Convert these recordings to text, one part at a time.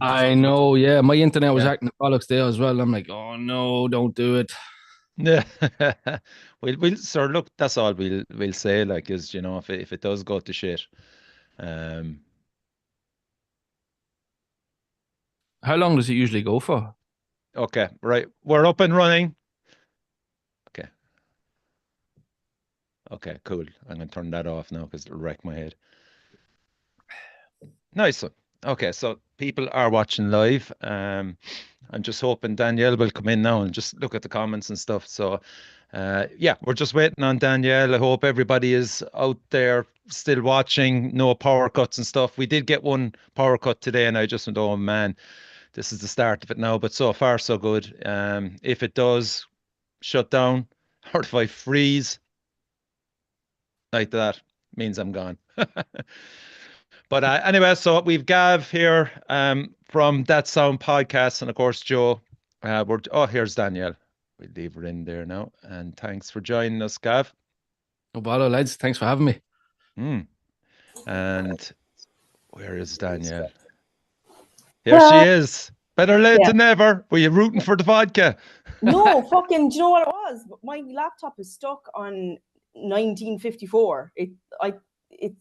I know, yeah. My internet was Yeah. acting the bollocks there as well. I'm like, oh no, don't do it. Yeah. We'll so look, that's all we'll say, like, is, if it does go to shit. Um, How long does it usually go for? okay, right. We're up and running. Okay. Okay, cool. I'm gonna turn that off now because it'll wreck my head. Nice one. Okay, so people are watching live. I'm just hoping Danielle will come in now and just look at the comments and stuff. So, yeah, we're just waiting on Danielle. I hope everybody is out there still watching. No power cuts and stuff. We did get one power cut today, and I just went, oh man, this is the start of it now. But so far, so good. If it does shut down, or if I freeze like that, means I'm gone. But anyway, so we've Gav here from That Sound Podcast, and of course Joe. Here's Danielle. We'll leave her in there now. And thanks for joining us, Gav. No bother, lads. Thanks for having me. Mm. And where is Danielle? Here she Uh, is. Better late yeah. than never. Were you rooting for the vodka? No, fucking, do you know what it was? My laptop is stuck on 1954. It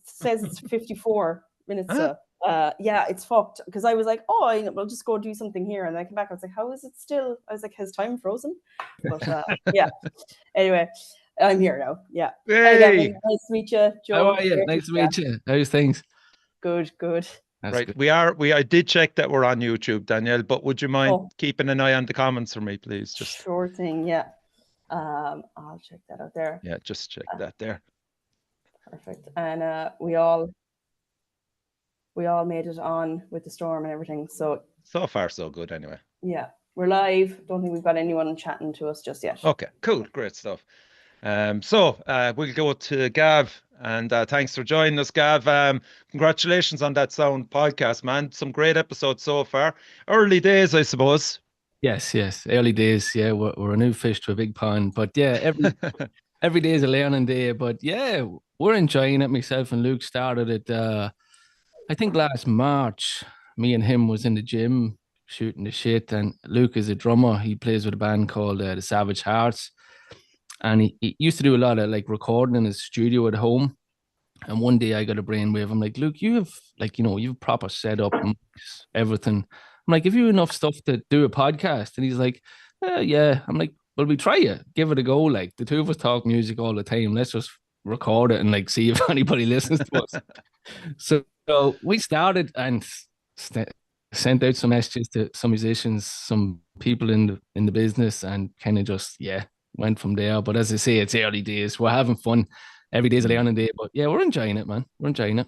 says it's 54 minutes Huh? to, yeah, it's fucked. Because I was like, oh, I'll just go do something here. And I came back, I was like, how is it still? I was like, has time frozen? But yeah, anyway, I'm here now. Yeah. Hey, Hey. Gavin, nice to meet you. How Joe, are you? Nice to yeah, meet you. How's things? good, good. That's Right. good. I did check that we're on YouTube, Danielle, but would you mind Oh, keeping an eye on the comments for me, please? Just, sure thing. Yeah. I'll check that out there. yeah, just check Uh, that there. Perfect. And we all made it on with the storm and everything. So So far, so good anyway. yeah, we're live. Don't think we've got anyone chatting to us just yet. Okay, cool, great stuff. We'll go to Gav, and thanks for joining us, Gav. Congratulations on that Sound podcast, man. Some great episodes so far. Early days, I suppose. Yes, yes. Early days. Yeah, we're a new fish to a big pond. But yeah, every day is a learning day. But yeah, we're enjoying it. Myself and Luke started it. I think last March. Me and him was in the gym shooting the shit. And Luke is a drummer. He plays with a band called the Savage Hearts. And he used to do a lot of like recording in his studio at home. And one day I got a brainwave. I'm like, Luke, you have like, you've proper setup, everything. I'm like, have you enough stuff to do a podcast? And he's like, yeah. I'm like, well, we try it, give it a go. Like the two of us talk music all the time. Let's just record it and like see if anybody listens to us. So we started and sent out some messages to some musicians, some people in the business, and kind of just went from there. But as I say, it's early days. We're having fun. Every day's a Mm. learning day, but yeah, we're enjoying it, man. We're enjoying it.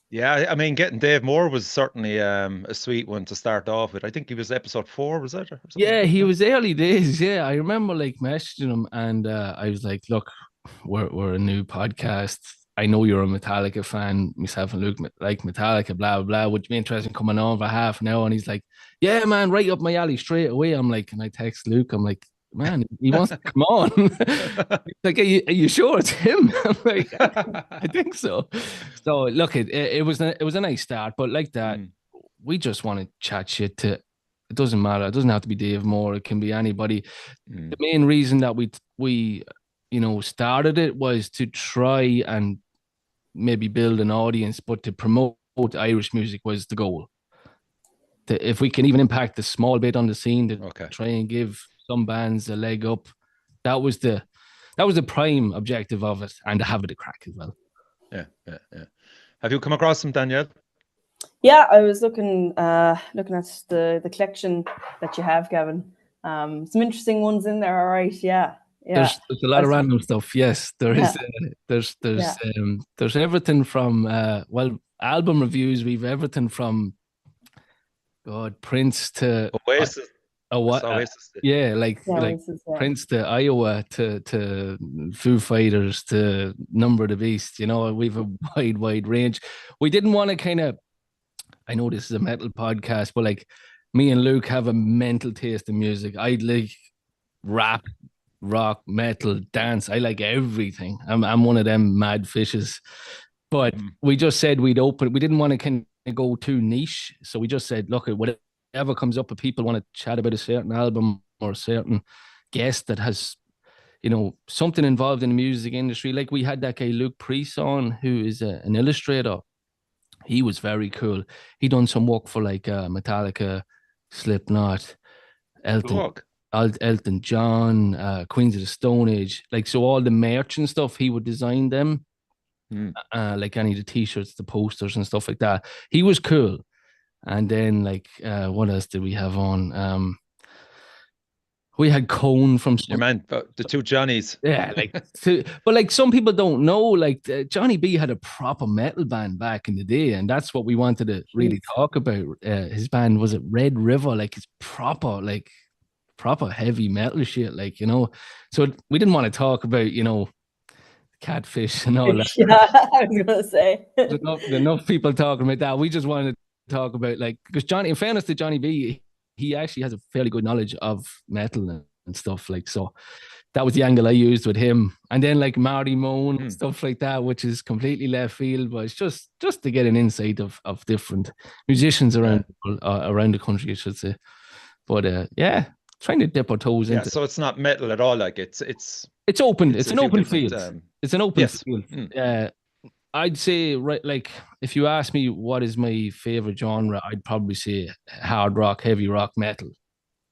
Yeah, I mean, getting Dave Moore was certainly a sweet one to start off with. I think he was episode 4, was it, or something Yeah, like he that? was early days. Yeah, I remember like messaging him, and I was like, "Look, we're a new podcast. I know you're a Metallica fan. Myself and Luke like Metallica. Blah blah blah. Would you be interested in coming on for half an hour?" And he's like, "Yeah, man, right up my alley straight away." I'm like, and I text Luke. I'm like, "Man, he wants to come on." He's like, are you sure it's him? I'm like, I think so. So look, it was a nice start, but like that, Mm, we just want to chat shit to. It doesn't matter. It doesn't have to be Dave Moore. It can be anybody. The mm. main reason that we started it was to try and maybe build an audience, but to promote Irish music was the goal. If we can even impact a small bit on the scene to Okay. try and give some bands a leg up, that was the prime objective of it, and to have it a crack as well. Yeah, yeah, yeah. Have you come across him, Danielle? Yeah, I was looking at the collection that you have, Gavin. Some interesting ones in there. All right, yeah, yeah. There's a I lot of was, random stuff. Yes, there yeah, is. yeah. There's everything from album reviews. We've everything from God Prince to Oasis. I what saw Oasis. yeah, like This is yeah. Prince to Iowa to Foo Fighters to Number of the Beast. We've a wide range. We didn't want to kind of. I know this is a metal podcast, but like me and Luke have a mental taste in music. I like rap, rock, metal, dance. I like everything. I'm one of them mad fishes. But Mm. we just said we'd open. We didn't want to kind go too niche. So we just said, look, whatever comes up, if people want to chat about a certain album or a certain guest that has, you know, something involved in the music industry. Like we had that guy Luke Priest on, who is an illustrator. He was very cool. He done some work for like Metallica, Slipknot, Elton John, Queens of the Stone Age. Like, so all the merch and stuff, he would design them. Like any of the t-shirts, the posters and stuff like that. He was cool. And then like what else did we have on? We had Cone from your man, the two Johnnies. Yeah, like but like some people don't know, like Johnny B had a proper metal band back in the day, and that's what we wanted to really talk about. His band, was it Red River? Like it's proper heavy metal shit, like, you know. So we didn't want to talk about, you know, Catfish and all that. Yeah, I was gonna say. There's enough people talking about that. We just wanted to talk about, like, because Johnny, in fairness to Johnny B, he actually has a fairly good knowledge of metal and stuff, like, so that was the angle I used with him. And then like Marty Moan and stuff like that, which is completely left field, but it's just to get an insight of different musicians around the country, I should say. But yeah, trying to dip our toes into. So it's not metal at all. Like it's open. It's an open field. It's an open field. I'd say, right, like if you ask me what is my favorite genre, I'd probably say hard rock, heavy rock, metal.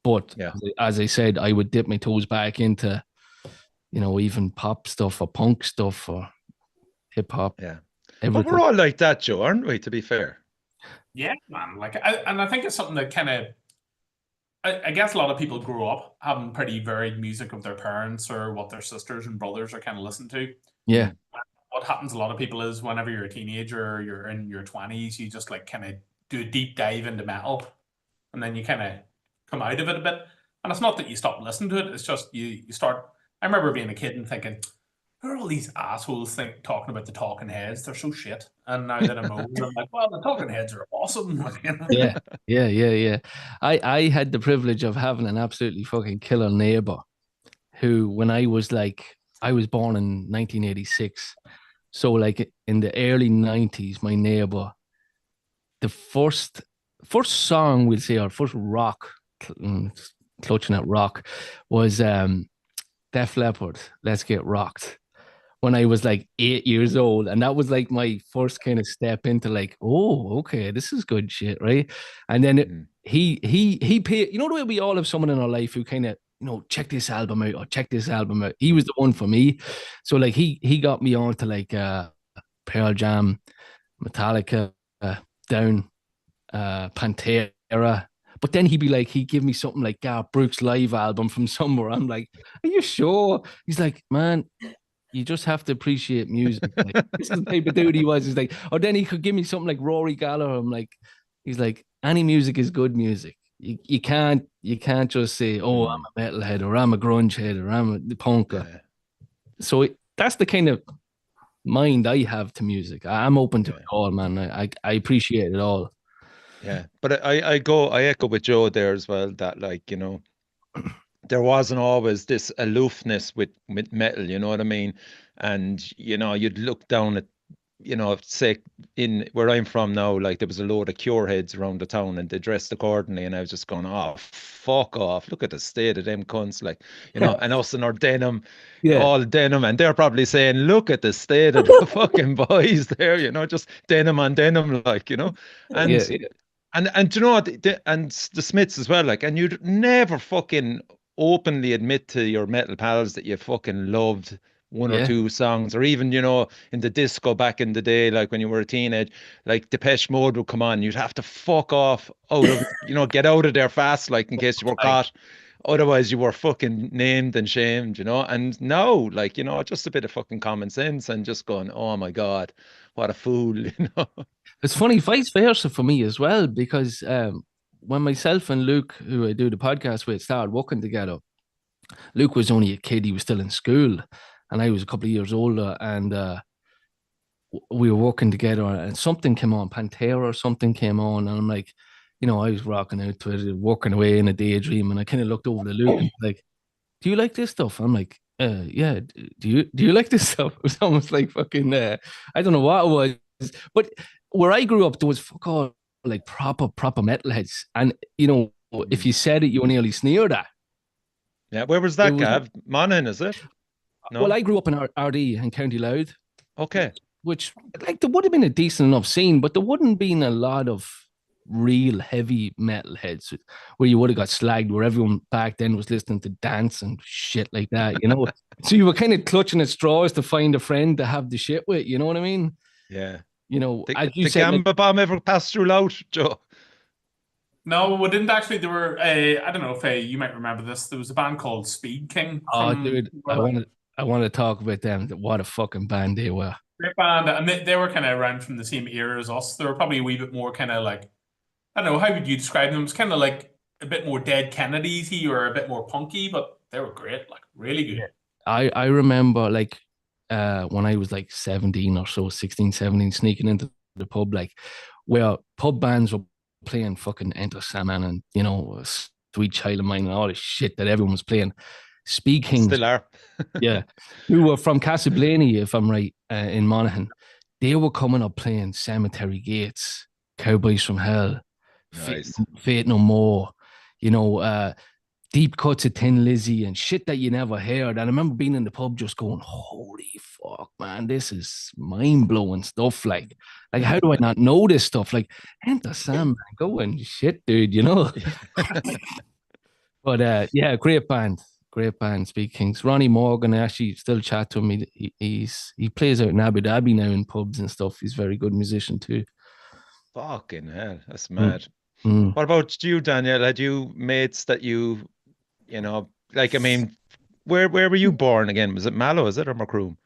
But as I said, I would dip my toes back into, you know, even pop stuff or punk stuff or hip hop. Yeah, everything. But we're all like that, Joe, aren't we? To be fair. Yeah, man. Like, and I think it's something that kind of, I guess a lot of people grow up having pretty varied music of their parents or what their sisters and brothers are kind of listening to. Yeah. What happens a lot of people is whenever you're a teenager or you're in your 20s, you just like kind of do a deep dive into metal, and then you kind of come out of it a bit. And it's not that you stop listening to it, it's just you start. I remember being a kid and thinking, who are all these assholes talking about the Talking Heads? They're so shit. And now that I'm older, I'm like, well, the Talking Heads are awesome. Yeah. I had the privilege of having an absolutely fucking killer neighbor who, when I was born in 1986. So like in the early 90s, my neighbor, the first song, we'll say, our first rock, clutching at rock, was Def Leppard, Let's Get Rocked, when I was like 8 years old. And that was like my first kind of step into like, oh, okay, this is good shit, right? And then he paid, you know, the way we all have someone in our life who kind of, you know, check this album out or check this album out. He was the one for me. So like he got me on to like Pearl Jam, Metallica, Down, Pantera. But then he'd give me something like Garth Brooks' live album from somewhere. I'm like, are you sure? He's like, man, you just have to appreciate music. Like, this is the type of dude he was. He's like, or then he could give me something like Rory Gallagher. I'm like, he's like, any music is good music. You can't just say, oh, I'm a metalhead or I'm a grunge head or I'm a punker. Yeah. So that's the kind of mind I have to music. I'm open to it all, man. I appreciate it all. Yeah, but I echo with Joe there as well, that, like, you know, there wasn't always this aloofness with metal, you know what I mean? And, you know, you'd look down at, you know, say in where I'm from now, like there was a load of cure heads around the town and they dressed accordingly, and I was just going, oh, fuck off, look at the state of them cunts, like, you know. And us in our denim, all denim, and they're probably saying, look at the state of the fucking boys there, you know, just denim on denim, like, you know. And and you know what, and the Smiths as well, like, and you'd never fucking openly admit to your metal pals that you fucking loved one or two songs, or even, you know, in the disco back in the day, like when you were a teenage, like Depeche Mode would come on, you'd have to fuck off out of, you know, get out of there fast, like, in case you were caught. Otherwise you were fucking named and shamed, you know. And now, like, you know, just a bit of fucking common sense and just going, oh my God, what a fool, you know. It's funny, vice versa for me as well, because when myself and Luke, who I do the podcast with, started working together, Luke was only a kid, he was still in school, and I was a couple of years older, and we were working together, and something came on, Pantera or something came on, and I'm like, you know, I was rocking out to it, working away in a daydream, and I kind of looked over to Luke and like, do you like this stuff? I'm like, yeah, do you like this stuff? It was almost like fucking, I don't know what it was, but where I grew up, there was fuck all like proper metalheads, and you know, if you said it, you were nearly sneered at. Yeah, where was that, Gav? Monaghan, is it? No. Well, I grew up in RD in County Louth. Okay. Which like there would have been a decent enough scene, but there wouldn't been a lot of real heavy metalheads where you would have got slagged, where everyone back then was listening to dance and shit like that, you know. So you were kind of clutching at straws to find a friend to have the shit with, you know what I mean? Yeah. You know, The, as you the said, Gamba bomb ever passed through Louth, Joe? No, we didn't actually. There were, I don't know if you might remember this. There was a band called Speed King. Oh, dude, I want to talk about them. What a fucking band they were. Great band, and they were kind of around from the same era as us. They were probably a wee bit more kind of like, I don't know, how would you describe them? It's kind of like a bit more Dead Kennedys-y or a bit more punky, but they were great, like really good. Yeah. I remember like when I was like 17 or so, 16, 17, sneaking into the pub, like where pub bands were playing fucking Enter Sandman and, you know, Sweet Child of Mine and all this shit that everyone was playing. Speed Kings. Still are. Yeah. Who were from Castleblaney, if I'm right, in Monaghan. They were coming up playing Cemetery Gates, Cowboys from Hell, Nice. Fate No More, you know, deep cuts of Tin Lizzy and shit that you never heard. And I remember being in the pub just going, holy fuck, man, this is mind-blowing stuff. Like how do I not know this stuff? Like, Enter Sandman, going shit, dude, you know? But yeah, great band. Speed Kings. Ronnie Morgan, I actually still chat to him. He plays out in Abu Dhabi now in pubs and stuff. He's a very good musician too. Fucking hell, that's mad. Mm. What about you, Daniel? Had you mates that you know, like, I mean, where were you born again? Was it Mallow, is it, or Macroom?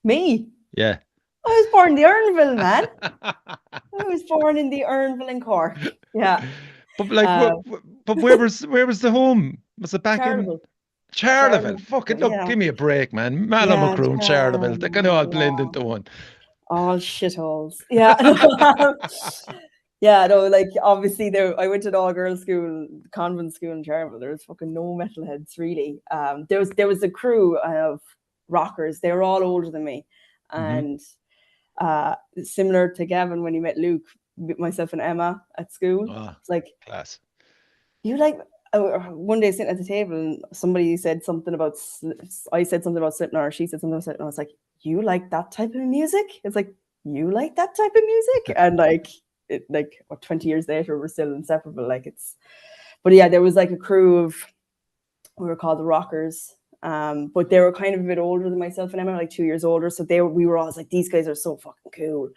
Me? Yeah. I was born in the Ernville, man. I was born in the Ernville in Cork. Yeah. But like, but where was the home? Was it back in Charleville? Fucking look, give me a break, man. Mallow, Macroom, Charleville. They can all blend into one. All shitholes. Yeah. Yeah, no, like obviously I went to an all-girls school, convent school in Charleville. There was fucking no metalheads really. There was a crew of rockers. They were all older than me, and similar to Gavin when he met Luke, myself and Emma at school. It's like, class. You like one day sitting at the table and somebody said something about, I said something about Slipknot, or she said something about Slipknot. I was like, you like that type of music? It's like, you like that type of music? And like, 20 years later, we're still inseparable. Like but yeah, there was like a crew of, we were called the Rockers. But they were kind of a bit older than myself and Emma, like 2 years older. So we were always like, these guys are so fucking cool.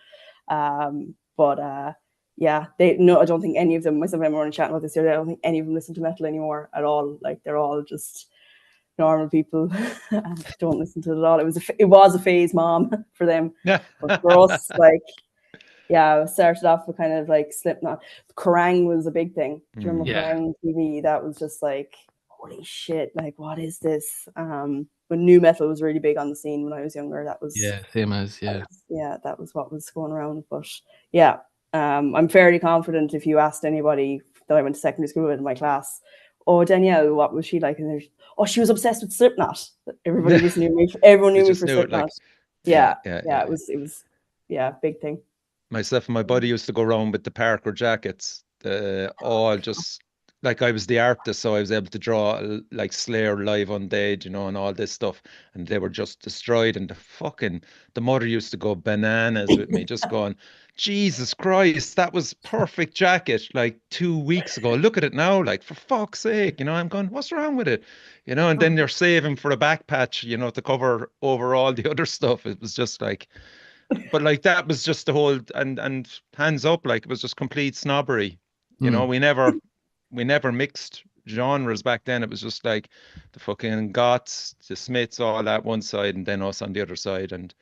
Yeah, I don't think any of them, myself and Emma were chatting about this the other day, I don't think any of them listen to metal anymore at all. Like they're all just normal people and don't listen to it at all. It was a phase, Mom, for them. Yeah. But for us, like, yeah, started off with kind of like Slipknot. Kerrang was a big thing. Do you remember Kerrang TV? That was just like, holy shit, like what is this? When new metal was really big on the scene when I was younger, that was same as that was what was going around. But yeah, I'm fairly confident if you asked anybody that I went to secondary school with in my class, oh, Danielle, what was she like? And she was obsessed with Slipknot. Everybody just knew me. Everyone knew me for Slipknot. It was big thing. Myself and my buddy used to go around with the Parker jackets, all just like I was the artist, so I was able to draw like Slayer live on stage, you know, and all this stuff, and they were just destroyed. And the mother used to go bananas with me, just going, Jesus Christ, that was perfect jacket like 2 weeks ago. Look at it now, like for fuck's sake, you know. I'm going, what's wrong with it, you know? And then you're saving for a back patch, you know, to cover over all the other stuff. It was just like. But like that was just the whole and hands up, like it was just complete snobbery. You know, we never mixed genres back then. It was just like the fucking Goths, the Smiths, all that one side, and then us on the other side, and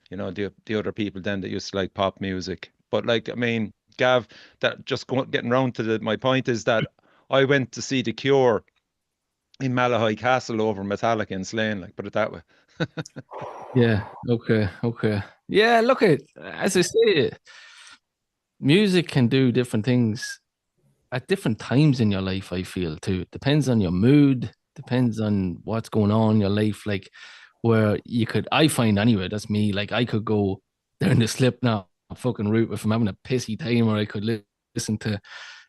you know the other people then that used to like pop music. But like, I mean, Gav, that just getting round to my point is that I went to see The Cure in Malahide Castle over Metallica in Slane, like, put it that way. Yeah. Okay. Yeah. Look, as I say, music can do different things at different times in your life. I feel too. It depends on your mood. Depends on what's going on in your life. Like where I find anyway. That's me. Like I could go down the Slipknot fucking route if I'm having a pissy time, or I could listen to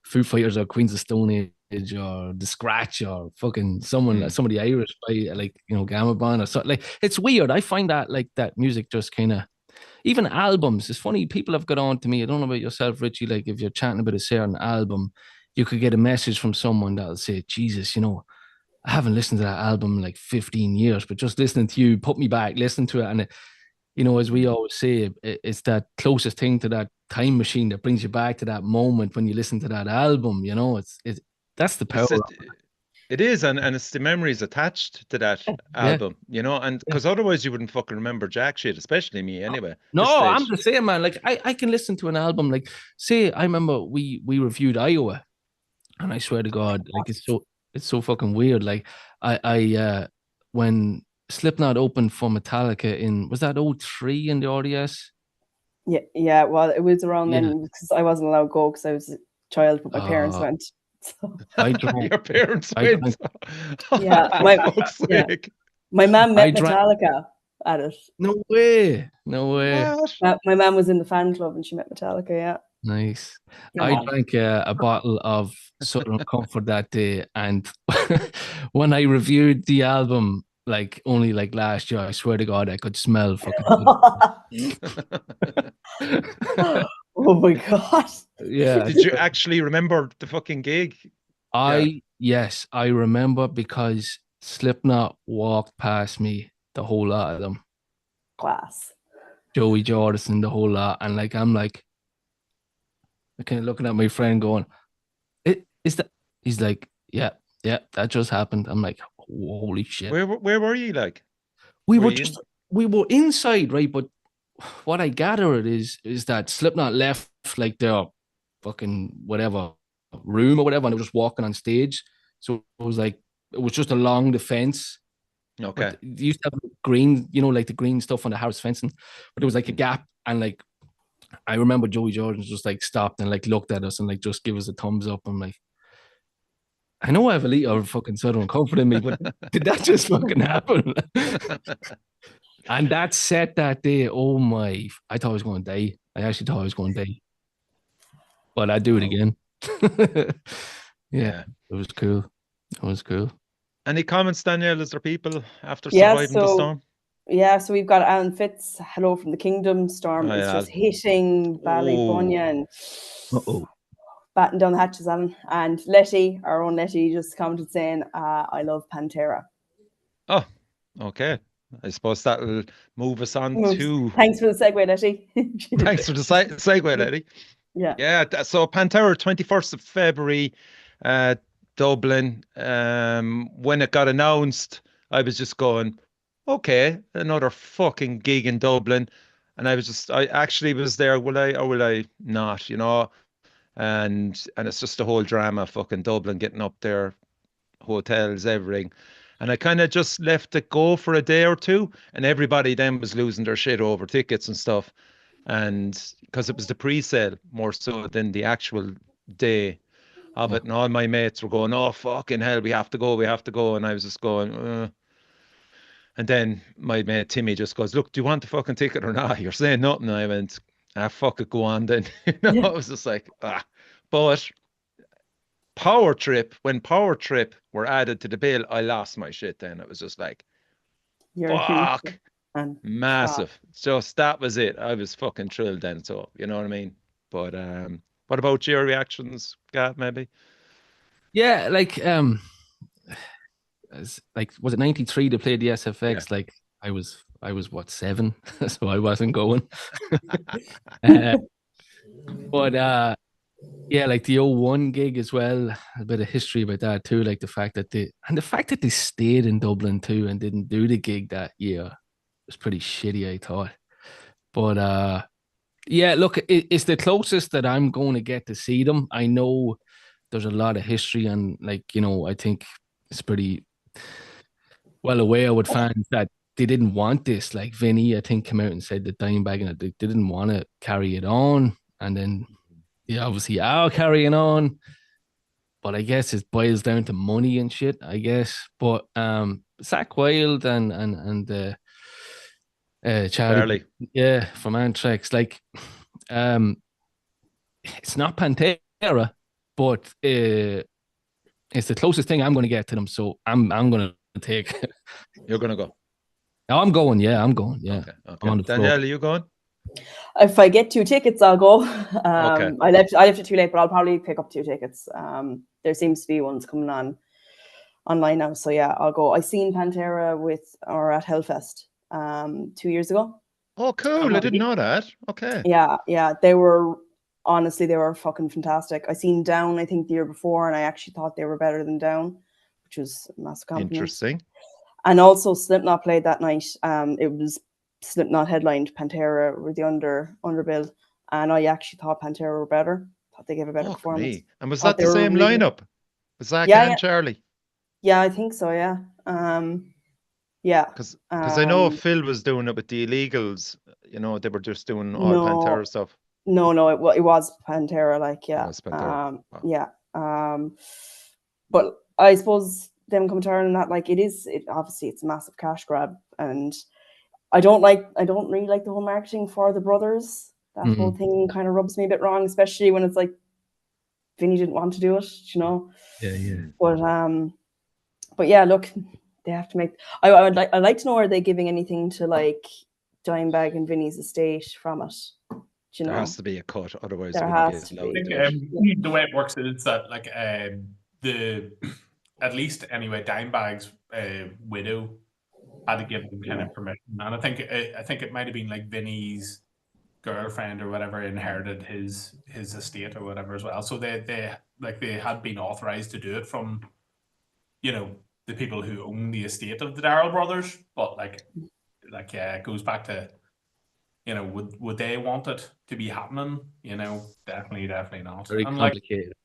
Foo Fighters or Queens of Stone Age or The Scratch or fucking somebody Irish by like, you know, Gamma Band or something. Like, it's weird. I find that like that music just kind of, even albums. It's funny, people have got on to me. I don't know about yourself, Richie. Like, if you're chatting about a certain album, you could get a message from someone that'll say, Jesus, you know, I haven't listened to that album in like 15 years, but just listening to you put me back, listen to it. And you know, as we always say, it's that closest thing to that time machine that brings you back to that moment when you listen to that album. You know, that's the power. It is, and it's the memories attached to that album, you know, and because otherwise you wouldn't fucking remember jack shit, especially me anyway. No, I'm the same, man. Like, I can listen to an album, like, say, I remember we reviewed Iowa, and I swear to God, like, it's so fucking weird. Like, I when Slipknot opened for Metallica was that 03 in the RDS? Yeah. Well, it was around then, because I wasn't allowed to go because I was a child, but my parents went. So. Your parents went. Yeah, my mom met Metallica at it. No way. My mom was in the fan club and she met Metallica. Yeah. Nice. I drank a bottle of Southern Comfort that day, and when I reviewed the album, like only like last year, I swear to God, I could smell fucking. Oh my God. Yeah. Did you actually remember the fucking gig? Yes, I remember, because Slipknot walked past me, the whole lot of them. Class. Joey Jordison, the whole lot, and like I'm like, kind of looking at my friend going, is that? He's like, yeah, that just happened. I'm like, holy shit. Where were you? Like, we were inside, right? But what I gathered is that Slipknot left like their fucking whatever room or whatever, and they were just walking on stage. So it was just along the fence. Okay. But they used to have green, you know, like the green stuff on the house fencing, but there was like a gap, and like I remember Joey Jordan just like stopped and like looked at us and like just give us a thumbs up. I'm like, I know I have a liter of fucking Southern Comfort in me, but did that just fucking happen? And that set that day, oh my, I thought I was going to die. I actually thought I was going to die. But I'd do it again. Yeah, it was cool. It was cool. Any comments, Danielle? Is there people after surviving the storm? Yeah, so we've got Alan Fitz, Hello from the Kingdom. Storm is just hitting Ballybonia and batten down the hatches, Alan. And Letty, our own Letty, just commented saying, I love Pantera. Oh, okay. I suppose that'll move us on to... Thanks for the segue, Letty. Thanks for the segue, Letty. Yeah, so Pantera, 21st of February, Dublin. When it got announced, I was just going, okay, another fucking gig in Dublin. And I actually was there, will I or will I not, you know? And it's just the whole drama, fucking Dublin, getting up there, hotels, everything. And I kind of just let it go for a day or two, and everybody then was losing their shit over tickets and stuff. And because it was the pre-sale more so than the actual day of it. And all my mates were going, oh, fucking hell, we have to go. And I was just going, And then my mate Timmy just goes, look, do you want the fucking ticket or not? You're saying nothing. And I went, fuck it, go on then. I was just like, But when Power Trip were added to the bill, I lost my shit then. It was just like, fuck. Massive. Just that was it. I was fucking thrilled then. So, you know what I mean? But what about your reactions, Gav, maybe? Yeah, like was it 93 they played the SFX? Yeah. Like I was what, 7, so I wasn't going. But yeah, like the 01 gig as well, a bit of history about that too, like the fact that they stayed in Dublin too and didn't do the gig that year was pretty shitty, I thought. But yeah, look, it's the closest that I'm going to get to see them. I know there's a lot of history, and like, you know, I think it's pretty well aware with fans that they didn't want this. Like Vinny, I think, came out and said that Dimebag and they didn't want to carry it on, and then obviously are carrying on. But I guess it boils down to money and shit, I guess. But Zakk Wylde and Charlie, Charlie, from Anthrax, like It's not Pantera, but it's the closest thing I'm going to get to them. So I'm going to take. You're gonna go. I'm going. Yeah, I'm going. Yeah, Okay. I'm on the floor. Danielle, are you going? If I get 2 tickets, I'll go. Okay. I left it too late, but I'll probably pick up 2 tickets. There seems to be ones coming online now, so yeah, I'll go. I seen Pantera at Hellfest 2 years ago. Oh, cool! I didn't know that. Okay. Yeah, they were fucking fantastic. I seen Down, I think, the year before, and I actually thought they were better than Down, which was a massive compliment. Interesting. And also Slipknot played that night. It was Slipknot headlined, Pantera were the underbill, and I actually thought Pantera were better. Thought they gave a better performance. Me. And was Thought that the they were same really- lineup? Was Zach Yeah, and yeah. Charlie? Yeah, I think so. Yeah. Yeah. Because I know Phil was doing it with the Illegals. You know, they were just doing all No. Pantera stuff. No, it was Pantera. Like, yeah. It was Pantera. Wow. Yeah. But I suppose them coming to Ireland, that like obviously it's a massive cash grab, and I don't really like the whole marketing for the brothers. That whole thing kind of rubs me a bit wrong, especially when it's like Vinny didn't want to do it, you know. Yeah. But yeah, look, they have to make. I'd like to know, are they giving anything to like Dimebag and Vinny's estate from it? Do you know? There has to be a cut, otherwise There it wouldn't has be to allowed be. to do it. The way it works is that like at least anyway, Dimebag's widow had to give him kind of permission, and I think it might have been like Vinny's girlfriend or whatever inherited his estate or whatever as well. So they had been authorized to do it from, you know, the people who own the estate of the Darrell brothers. But like yeah, it goes back to, you know, would they want it to be happening? You know, definitely not. Very and complicated. Like,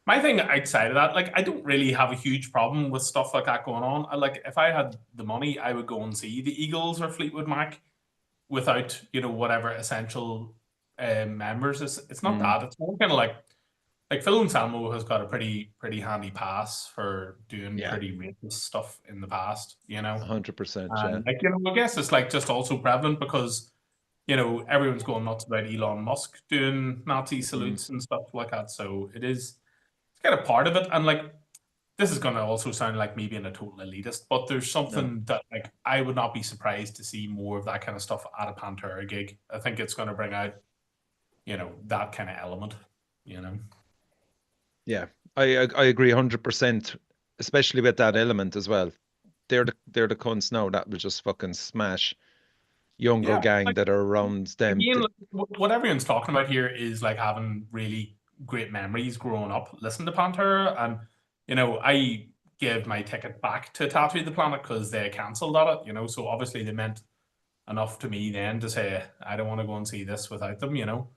my thing outside of that, like, I don't really have a huge problem with stuff like that going on. Like, if I had the money, I would go and see the Eagles or Fleetwood Mac without, you know, whatever essential members. It's not that. It's more kind of like Phil Anselmo has got a pretty handy pass for doing pretty racist stuff in the past, you know. 100%. And like, you know, I guess it's like just also prevalent because, you know, everyone's going nuts about Elon Musk doing Nazi salutes and stuff like that. So it's kind of part of it. And like, this is going to also sound like me being a total elitist, but there's something that like I would not be surprised to see more of that kind of stuff at a Pantera gig. I think it's going to bring out, you know, that kind of element, you know. Yeah, I agree 100%, especially with that element as well. They're the cunts now that will just fucking smash younger gang that are around them. Again, what everyone's talking about here is like having really great memories growing up listening to Pantera, and you know, I gave my ticket back to Tattoo the Planet because they cancelled at it, you know, so obviously they meant enough to me then to say I don't want to go and see this without them, you know.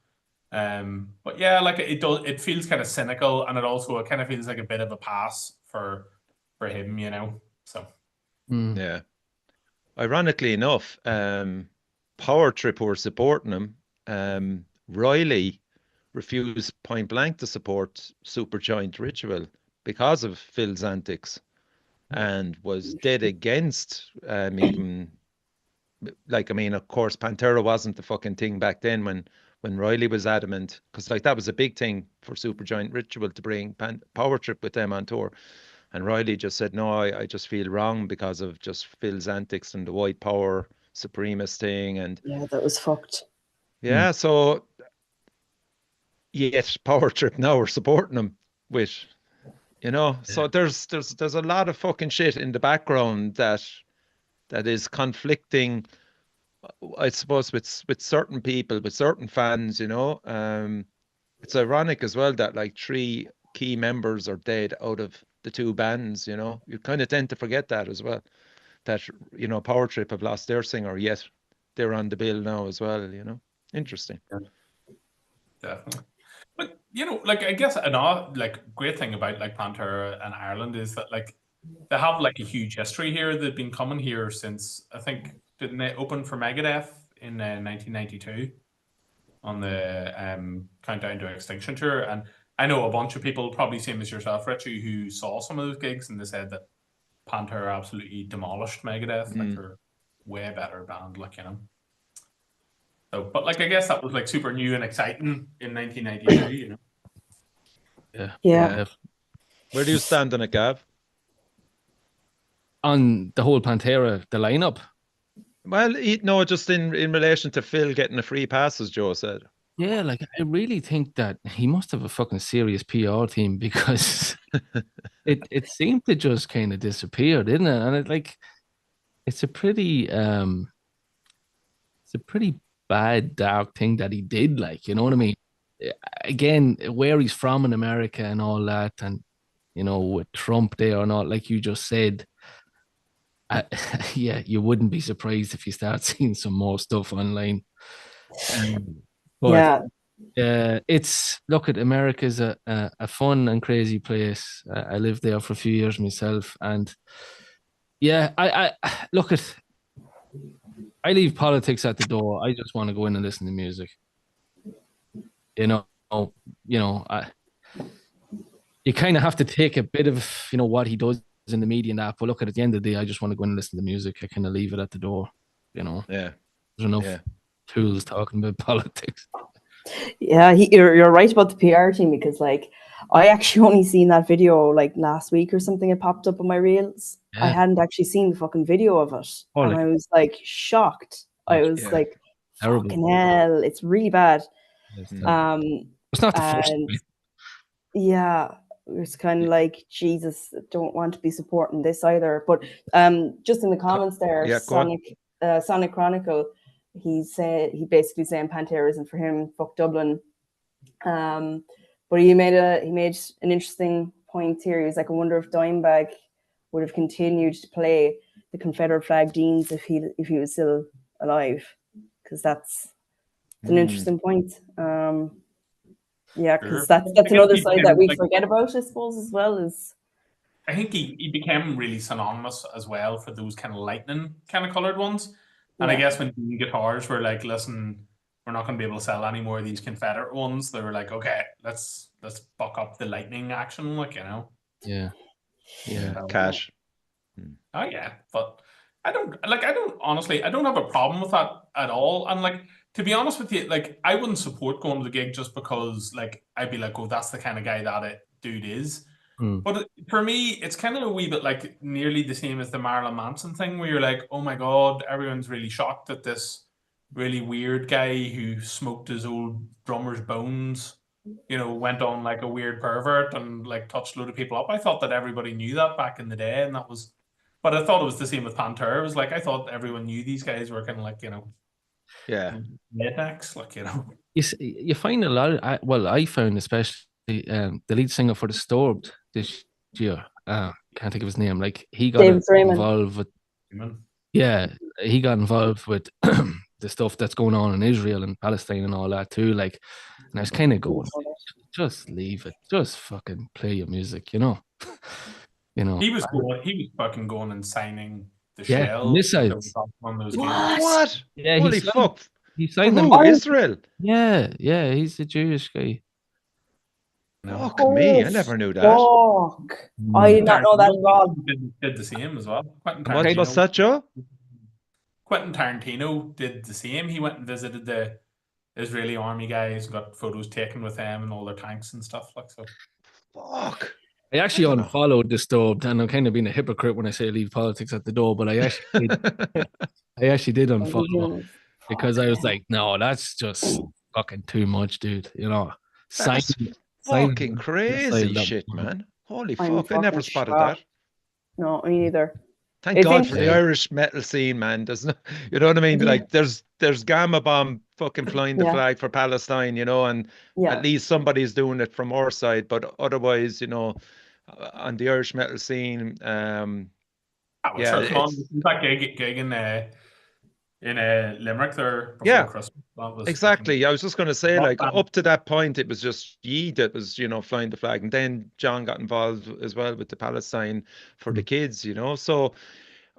But yeah, like it feels kind of cynical, and it kind of feels like a bit of a pass for him, you know. So yeah. Ironically enough, Power Trip were supporting him. Riley refused point blank to support Supergiant Ritual because of Phil's antics, and was dead against even. Like, I mean, of course, Pantera wasn't the fucking thing back then when Riley was adamant, because like that was a big thing for Supergiant Ritual to bring Power Trip with them on tour. And Riley just said, no, I just feel wrong because of just Phil's antics and the white power supremacist thing. And yeah, that was fucked. Yeah, so yes, Power Trip now are supporting him with, you know, so there's a lot of fucking shit in the background that is conflicting, I suppose, with certain people, with certain fans, you know. It's ironic as well that like 3 key members are dead out of the 2 bands, you know. You kind of tend to forget that as well, that, you know, Power Trip have lost their singer, yet they're on the bill now as well, you know. Interesting. Definitely. But you know, like, I guess another like great thing about like Pantera and Ireland is that like they have like a huge history here. They've been coming here since, I think, didn't they open for Megadeth in 1992 on the Countdown to Extinction tour? And I know a bunch of people, probably same as yourself, Richie, who saw some of those gigs, and they said that Pantera absolutely demolished Megadeth. Like, they're way better band, like, you know. So, but like I guess that was like super new and exciting in 1992. You know. Yeah. Yeah. Where do you stand on it, Gav? On the whole Pantera, the lineup. Well, no, just in relation to Phil getting a free pass, as Joe said. Yeah, like I really think that he must have a fucking serious PR team because it seemed to just kind of disappear, didn't it? And it's a pretty bad dark thing that he did, like, you know what I mean? Again, where he's from in America and all that, and you know, with Trump there or not, like you just said, yeah, you wouldn't be surprised if you start seeing some more stuff online. But it's look at America's a fun and crazy place. I lived there for a few years myself, and yeah, I look at. I leave politics at the door. I just want to go in and listen to music. You know, you kind of have to take a bit of what he does in the media and that. But look, at the end of the day, I just want to go in and listen to music. I kind of leave it at the door. Yeah, there's enough tools talking about politics. Yeah, you're right about the PR team, because like I actually only seen that video like last week or something. It popped up on my reels. Yeah. I hadn't actually seen the fucking video of it, and I was like shocked. I was like, terrible. fucking hell, it's really bad. It's not the first time. Yeah, it's kind of like, Jesus, don't want to be supporting this either. But just in the comments there, Sonic Chronicle, he basically saying Pantera isn't for him, fuck Dublin. But he made an interesting point here. He's like, I wonder if Dimebag would have continued to play the Confederate flag Deans if he was still alive, because that's an interesting point. Yeah, because that's another side that we forget about, I suppose, as well. Is I think he became really synonymous as well for those kind of lightning kind of colored ones. And I guess when guitars were like, listen, we're not going to be able to sell any more of these Confederate ones, they were like, okay, let's buck up the lightning action, like, you know. Yeah. Cash. Oh yeah, but I don't have a problem with that at all. And like, to be honest with you, like, I wouldn't support going to the gig just because, like, I'd be like, oh, that's the kind of guy that dude is. But for me, it's kind of a wee bit like nearly the same as the Marilyn Manson thing, where you're like, oh my God, everyone's really shocked that this really weird guy who smoked his old drummer's bones, went on like a weird pervert and like touched a load of people up. I thought that everybody knew that back in the day, and that was, but I thought it was the same with Pantera. It was like, I thought everyone knew these guys were kind of like, rednecks, like, You find a lot of, I found especially the lead singer for Disturbed this year, can't think of his name, like he got involved with he got involved with the stuff that's going on in Israel and Palestine and all that too, like, and I was kind of going, just leave it, just fucking play your music, he was fucking going and signing the Shell missiles. What? Yeah, holy fuck, he signed them. Israel. Yeah, he's a Jewish guy. Fuck me, I never knew that. I did not know that at all. Did the same as well. What's that, Joe? Quentin Tarantino did the same. He went and visited the Israeli army guys and got photos taken with them and all their tanks and stuff, like so. Fuck. I actually unfollowed Disturbed, and I'm kind of being a hypocrite when I say leave politics at the door, but I actually did unfollow because I was like, no, that's just fucking too much, dude. That's fucking crazy shit, man. Holy fuck, I never spotted that. No, me neither. Thank God for the Irish metal scene, man. There's no, you know what I mean? Like, there's Gamma Bomb fucking flying the flag for Palestine, and at least somebody's doing it from our side. But otherwise, on the Irish metal scene, in fact, gig in Limerick there before Christmas. That was exactly. I was just going to say, like, up to that point, it was just Yee that was, flying the flag, and then John got involved as well with the Palestine for the kids, So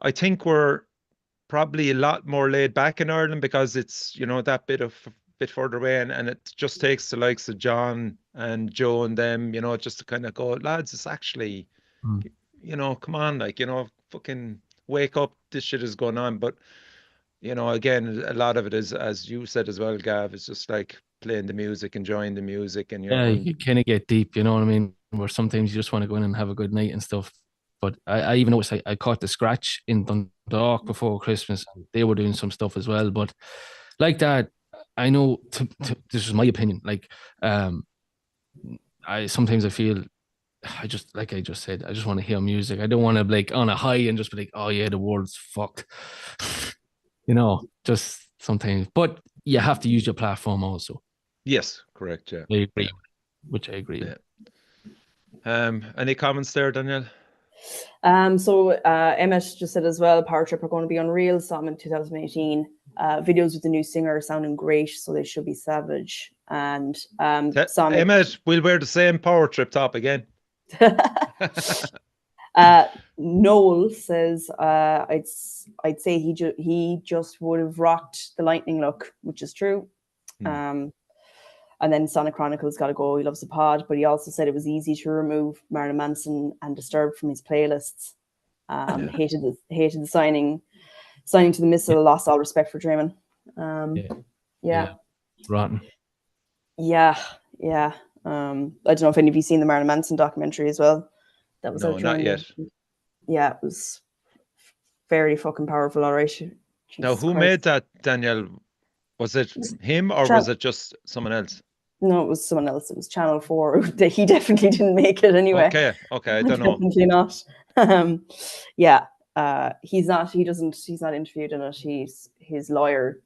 I think we're probably a lot more laid back in Ireland because it's, that bit further away, and it just takes the likes of John and Joe and them, just to kind of go, lads, it's actually, come on, like, fucking wake up, this shit is going on. But you know, again, a lot of it is, as you said as well, Gav, it's just like playing the music, enjoying the music, and your Yeah, own. you kind of get deep, you know what I mean? Where sometimes you just want to go in and have a good night and stuff. But I even noticed I caught the scratch in Dundalk before Christmas. And they were doing some stuff as well. But like that, I know this is my opinion. Like, I sometimes I feel I just like I just said, I just want to hear music. I don't want to like on a high and just be like, oh yeah, the world's fucked. You know, just sometimes. But you have to use your platform also. Yes, correct. Yeah. I agree, Yeah. which I agree. Yeah. Any comments there, Danielle? So Emmett just said as well, Power Trip are going to be on Real some in 2018. Videos with the new singer are sounding great, so they should be savage. And Sonic. Emmett, we'll wear the same Power Trip top again. Noel says, I'd say he just would have rocked the lightning look, which is true. And then Sonic Chronicles got to go. He loves the pod, but he also said it was easy to remove Marilyn Manson and Disturbed from his playlists. Hated the signing to the missile. Lost all respect for Draymond. Yeah. Rotten. Yeah. I don't know if any of you seen the Marilyn Manson documentary as well. That was no, not yet. Yeah, it was very fucking powerful. All right. Now, who made that, Danielle? Was it him or was it just someone else? No, it was someone else. It was Channel 4. He definitely didn't make it anyway. Okay, I don't know. Definitely not. Yeah, he's not interviewed in it. His lawyer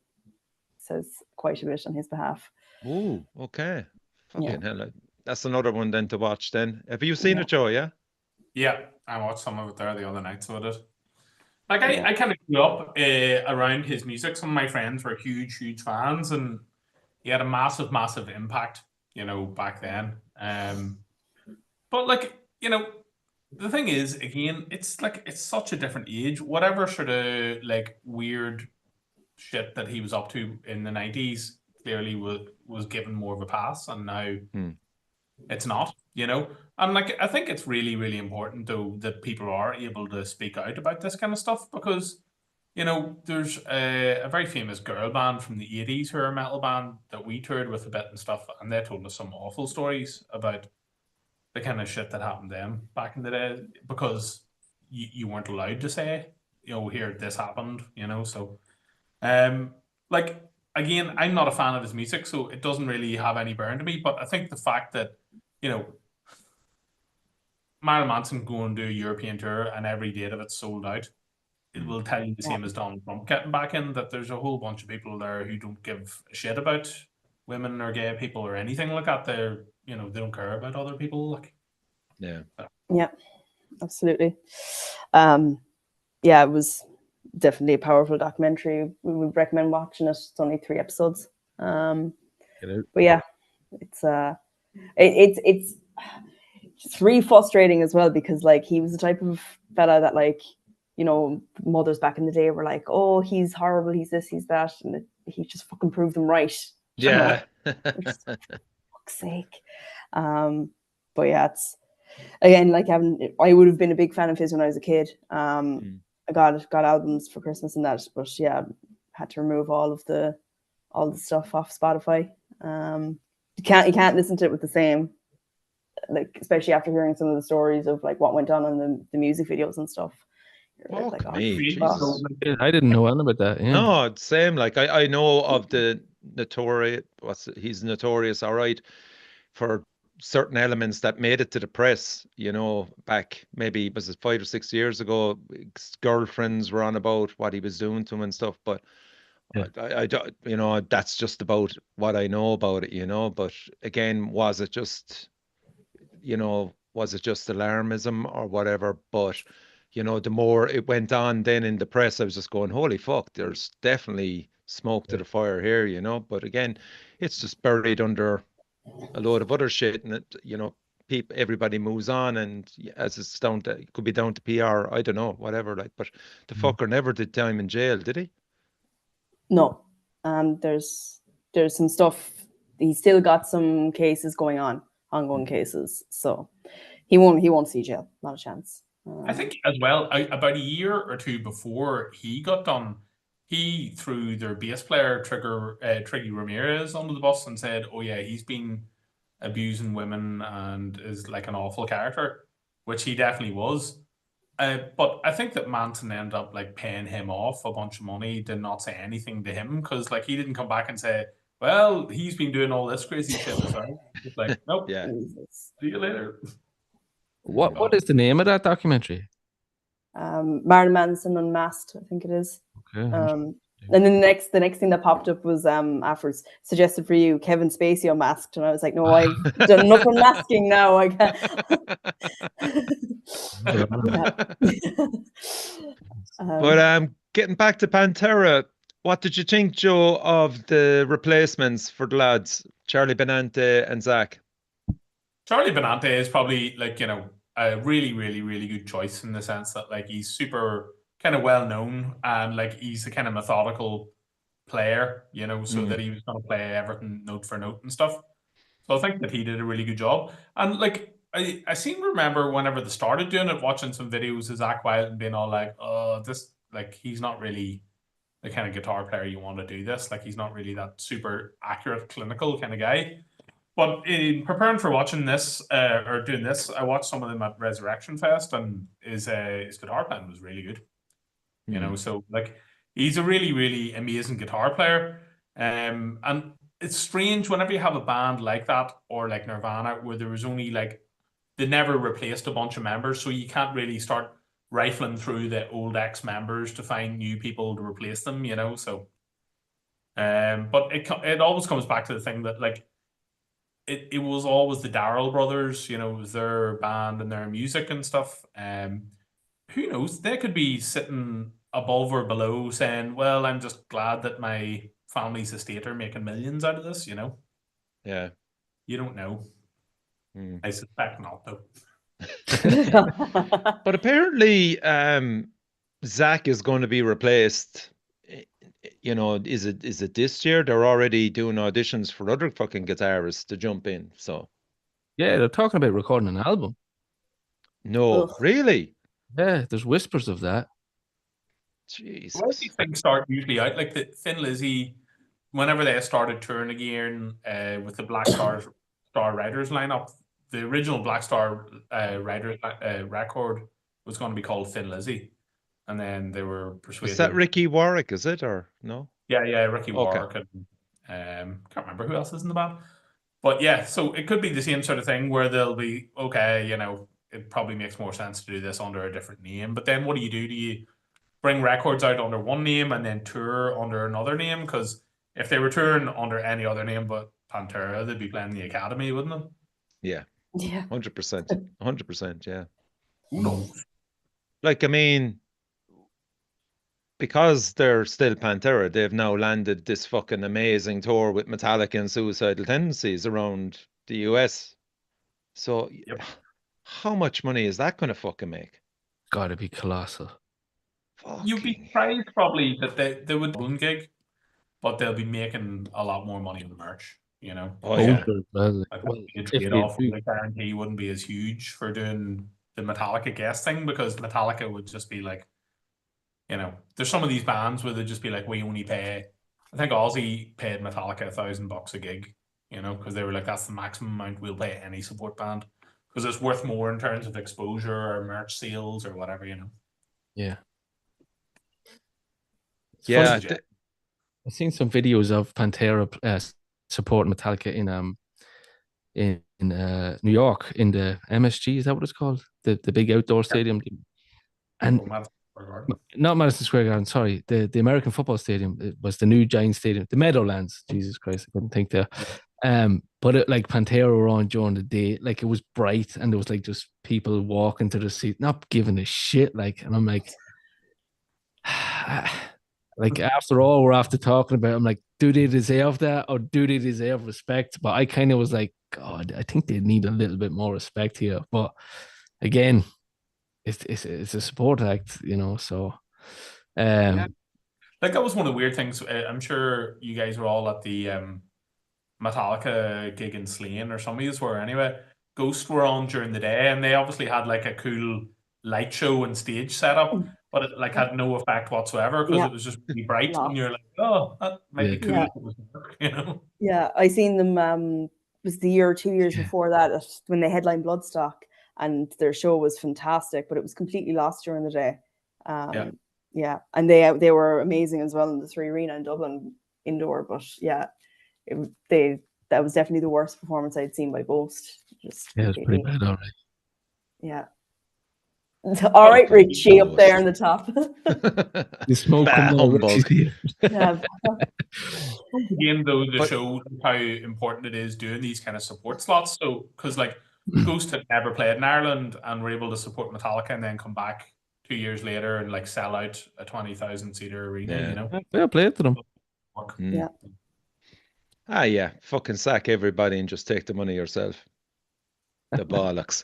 says quite a bit on his behalf. Ooh, okay. Fucking hell. That's another one then to watch then. Have you seen it, Joe? Yeah? Yeah, I watched some of it there the other night, so I did. Like, I kind of grew up around his music. Some of my friends were huge fans, and he had a massive impact, you know, back then. But like, you know, the thing is, again, it's like, it's such a different age. Whatever sort of like weird shit that he was up to in the 90s clearly was given more of a pass, and now it's not, you know. And like, I think it's really important though that people are able to speak out about this kind of stuff, because, you know, there's a very famous girl band from the 80s who are a metal band that we toured with a bit and stuff, and they told us some awful stories about the kind of shit that happened to them back in the day, because you weren't allowed to say, you know, here, this happened, you know. So like, again, I'm not a fan of his music, so it doesn't really have any bearing to me, but I think the fact that, you know, Marilyn Manson going to a European tour and every date of it's sold out, it will tell you the same as Donald Trump getting back in, that there's a whole bunch of people there who don't give a shit about women or gay people or anything like that. They're, you know, they don't care about other people. Like, yeah, absolutely. Yeah, it was definitely a powerful documentary. We would recommend watching it. It's only 3 episodes. But yeah, it's really frustrating as well, because like, he was the type of fella that, like, you know, mothers back in the day were like, oh, he's horrible, he's this, he's that, and he just fucking proved them right. Yeah. For fuck's sake. But yeah, it's, again, like, I would have been a big fan of his when I was a kid. I got albums for Christmas and that, but yeah, had to remove all the stuff off Spotify. You can't listen to it with the same, like, especially after hearing some of the stories of like what went on in the music videos and stuff. Fuck like, me, Jesus. I didn't know anything about that. Yeah. No, same. Like, I know of the notorious. He's notorious, all right, for certain elements that made it to the press. You know, back maybe was it 5 or 6 years ago. His girlfriends were on about what he was doing to him and stuff. But I don't, you know, that's just about what I know about it. You know, but again, was it just alarmism or whatever? But you know, the more it went on then in the press, I was just going, holy fuck, there's definitely smoke to the fire here, you know. But again, it's just buried under a load of other shit, and it, you know, everybody moves on, and as it's down to, it could be down to PR, I don't know, whatever, like. But the fucker never did time in jail, did he? No. There's some stuff. He's still got some cases going on, ongoing cases. So he won't see jail. Not a chance. I think as well, about a year or two before he got done, he threw their bass player Triggy Ramirez under the bus and said, "Oh yeah, he's been abusing women and is like an awful character," which he definitely was. But I think that Manson ended up like paying him off a bunch of money, did not say anything to him because like he didn't come back and say, "Well, he's been doing all this crazy shit as well." It's like, nope. Yeah. Jesus. See you later. What is the name of that documentary? Marilyn Manson Unmasked, I think it is. Okay. And then the next thing that popped up was afterwards suggested for you, Kevin Spacey Unmasked, and I was like, no, I've done enough unmasking now. I can't. But getting back to Pantera, what did you think, Joe, of the replacements for the lads, Charlie Benante and Zach? Charlie Benante is probably like, you know, a really, really, really good choice in the sense that like he's super kind of well known and like he's a kind of methodical player, you know, so that he was going to play everything note for note and stuff. So I think that he did a really good job. And like I seem to remember whenever they started doing it, watching some videos of Zach Wild and being all like, oh, this, like, he's not really the kind of guitar player you want to do this. Like, he's not really that super accurate, clinical kind of guy. But in preparing for watching this or doing this, I watched some of them at Resurrection Fest, and his guitar playing was really good. You know, so like he's a really, really amazing guitar player. And it's strange whenever you have a band like that or like Nirvana, where there was only like they never replaced a bunch of members, so you can't really start rifling through the old ex-members to find new people to replace them. You know, so. But it always comes back to the thing that like. It was always the Darrell brothers, you know, it was their band and their music and stuff. Who knows? They could be sitting above or below saying, well, I'm just glad that my family's estate are making millions out of this, you know? Yeah. You don't know. I suspect not, though. But apparently, Zach is going to be replaced. You know, is it this year? They're already doing auditions for other fucking guitarists to jump in. So Yeah, they're talking about recording an album. no, really? Yeah, there's whispers of that. Jesus. Well, these things start usually out like the Thin Lizzy, whenever they started touring again with the Black Star Riders lineup, the original Black Star Riders record was going to be called Thin Lizzy. And then they were persuaded. Is that Ricky Warwick, is it, or no? Yeah, Ricky Warwick and can't remember who else is in the band. But yeah, so it could be the same sort of thing where they'll be, okay, you know, it probably makes more sense to do this under a different name. But then what do? You bring records out under one name and then tour under another name? Because if they were touring under any other name but Pantera, they'd be playing the Academy, wouldn't they? Yeah. Yeah. 100%. 100%, yeah. Who knows? Like, I mean, because they're still Pantera, they've now landed this fucking amazing tour with Metallica and Suicidal Tendencies around the US. So how much money is that going to fucking make? Gotta be colossal. You'd be surprised probably that they would do a gig, but they'll be making a lot more money on the merch, you know? Oh, yeah. I think the trade-off on the guarantee wouldn't be as huge for doing the Metallica guest thing, because Metallica would just be like, you know, there's some of these bands where they'd just be like, we only pay, I think Ozzy paid Metallica $1,000 a gig, you know, because they were like, that's the maximum amount we'll pay any support band, because it's worth more in terms of exposure or merch sales or whatever, you know. Yeah. Yeah. I've seen some videos of Pantera supporting Metallica in New York in the MSG. Is that what it's called? The big outdoor stadium. And not Madison Square Garden, sorry. The American Football Stadium. It was the new Giant Stadium. The Meadowlands. Jesus Christ, I couldn't think there. But it, like, Pantera were on during the day. Like, it was bright and there was like just people walking to the seat, not giving a shit. Like, and I'm like, like, after all we're after talking about, I'm like, do they deserve that or do they deserve respect? But I kind of was like, God, I think they need a little bit more respect here. But again, it's a support act, you know. So, like, that was one of the weird things. I'm sure you guys were all at the Metallica gig in Slane, or some of you were anyway. Ghost were on during the day, and they obviously had like a cool light show and stage setup. but it like had no effect whatsoever because Yeah. it was just really bright, Yeah. and you're like, oh, that might be cool. Yeah. If it was dark, you know. Yeah, I seen them. It was the year or 2 years Yeah. before that when they headlined Bloodstock, and their show was fantastic, but it was completely lost during the day. Yeah, and they were amazing as well in the Three Arena in Dublin indoor. But yeah, that was definitely the worst performance I'd seen by Ghost. Just Yeah, it's pretty completely. bad, all right. Yeah. All right, Fucking Richie up there on the Ghost. top. You smoke Bah, no humbug. Yeah. Again, though, to But- show how important it is doing these kind of support slots. So, because like Ghost had never played in Ireland and were able to support Metallica and then come back 2 years later and like sell out a 20,000 seater arena, Yeah. you know? Fair play to them. Yeah. Ah, yeah. Fucking sack everybody and just take the money yourself. The bollocks.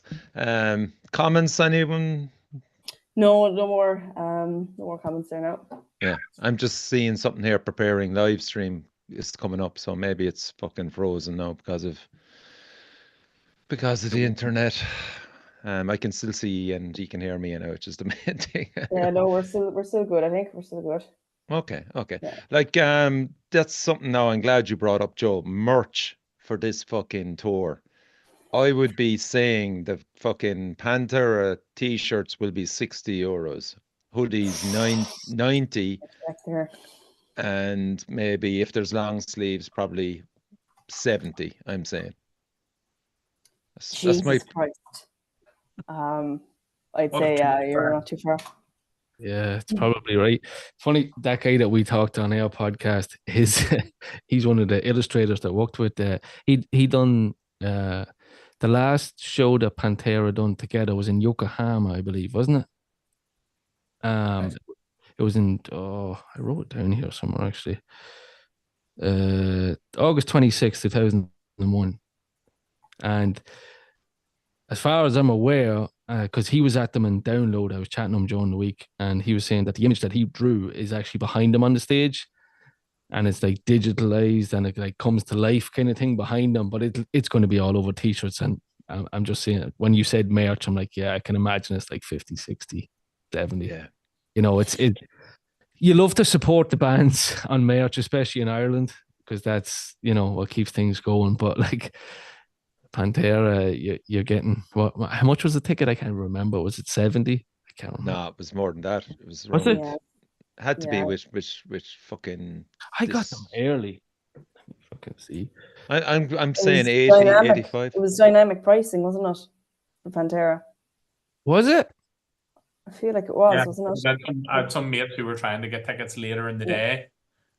Comments, anyone? No more comments there now. Yeah. I'm just seeing something here preparing live stream is coming up, so maybe it's fucking frozen now because of the internet. I can still see and he can hear me now, which is the main thing. Yeah, no, we're still good. I think we're still good. Okay. Yeah. Like that's something now I'm glad you brought up, Joe. Merch for this fucking tour. I would be saying the fucking Pantera t-shirts will be €60, hoodies 90, Back there. and maybe if there's long sleeves, probably 70. I'm saying. That's my Jesus Christ. I'd What say a you're not too far. Yeah, it's probably right. Funny, that guy that we talked on our podcast he's one of the illustrators that worked with he done the last show that Pantera done together was in Yokohama, I believe, wasn't it? Right. It was in I wrote it down here somewhere actually. August 26th, 2001. And as far as I'm aware, because he was at them in Download, I was chatting to him during the week, and he was saying that the image that he drew is actually behind him on the stage, and it's like digitalized and it like comes to life kind of thing behind them. But it's going to be all over t-shirts, and I'm just saying, when you said merch, I'm like, yeah, I can imagine it's like 50, 60, 70. Yeah. You know, you love to support the bands on merch, especially in Ireland, because that's, you know, what keeps things going. But like Pantera, you're getting how much was the ticket? I can't remember. Was it 70? I can't remember. No, it was more than that. It was Was around, it? Yeah. had to be Yeah. with fucking. I got them early. Let me fucking see. I'm It saying was 80, dynamic. 85. It was dynamic pricing, wasn't it? For Pantera. Was it? I feel like it was, Yeah, wasn't it? I had some mates who were trying to get tickets later in the Yeah. day,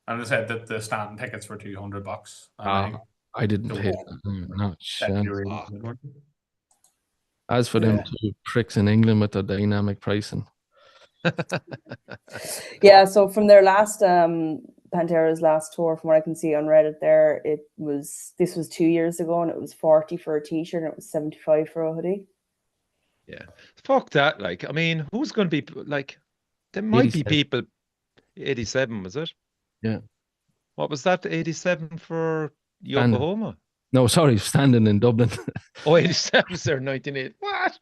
and they said that the standing tickets were $200. And I didn't So- hit. Not chance. February. Fuck. As for them Yeah. two pricks in England with their dynamic pricing. Yeah, so from their last Pantera's last tour, from what I can see on Reddit there, this was 2 years ago, and it was 40 for a t-shirt and it was 75 for a hoodie. Yeah. Fuck that. Like, I mean, who's going to be like, there might be 87. people. 87, was it? Yeah. What was that? 87 for Standing. Yokohama? No, sorry, standing in Dublin. Oh, 87 was there, 1980. What?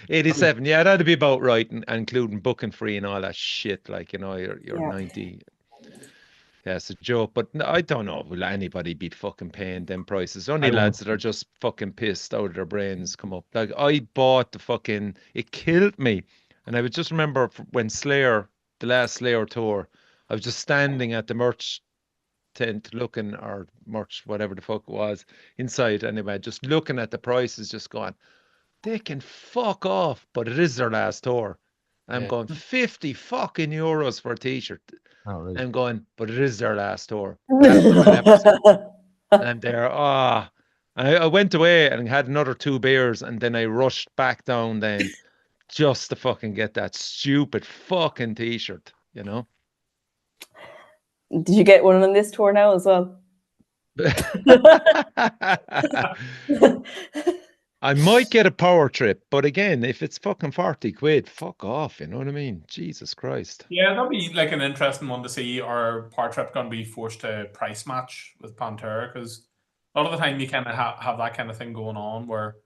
87. Yeah, that'd be about right, including booking free and all that shit. Like, you know, you're Yeah. 90. Yeah, it's a joke, but I don't know. Will anybody be fucking paying them prices? Only I won't. lads that are just fucking pissed out of their brains come up. Like, I bought it killed me. And I would just remember when the last Slayer tour, I was just standing at the merch tent looking, or merch, whatever the fuck it was, inside anyway, just looking at the prices, just going, they can fuck off, but it is their last tour. I'm Yeah. going, 50 fucking euros for a t-shirt. Oh, really? I'm going, but it is their last tour. I'm there. I went away and had another 2 beers, and then I rushed back down then just to fucking get that stupid fucking t-shirt, you know? Did you get one on this tour now as well? I might get a power trip, but again, if it's fucking 40 quid, fuck off, you know what I mean? Jesus Christ. Yeah, that'll be like an interesting one to see. Our Power Trip going to be forced to price match with Pantera, because a lot of the time you kind of have that kind of thing going on where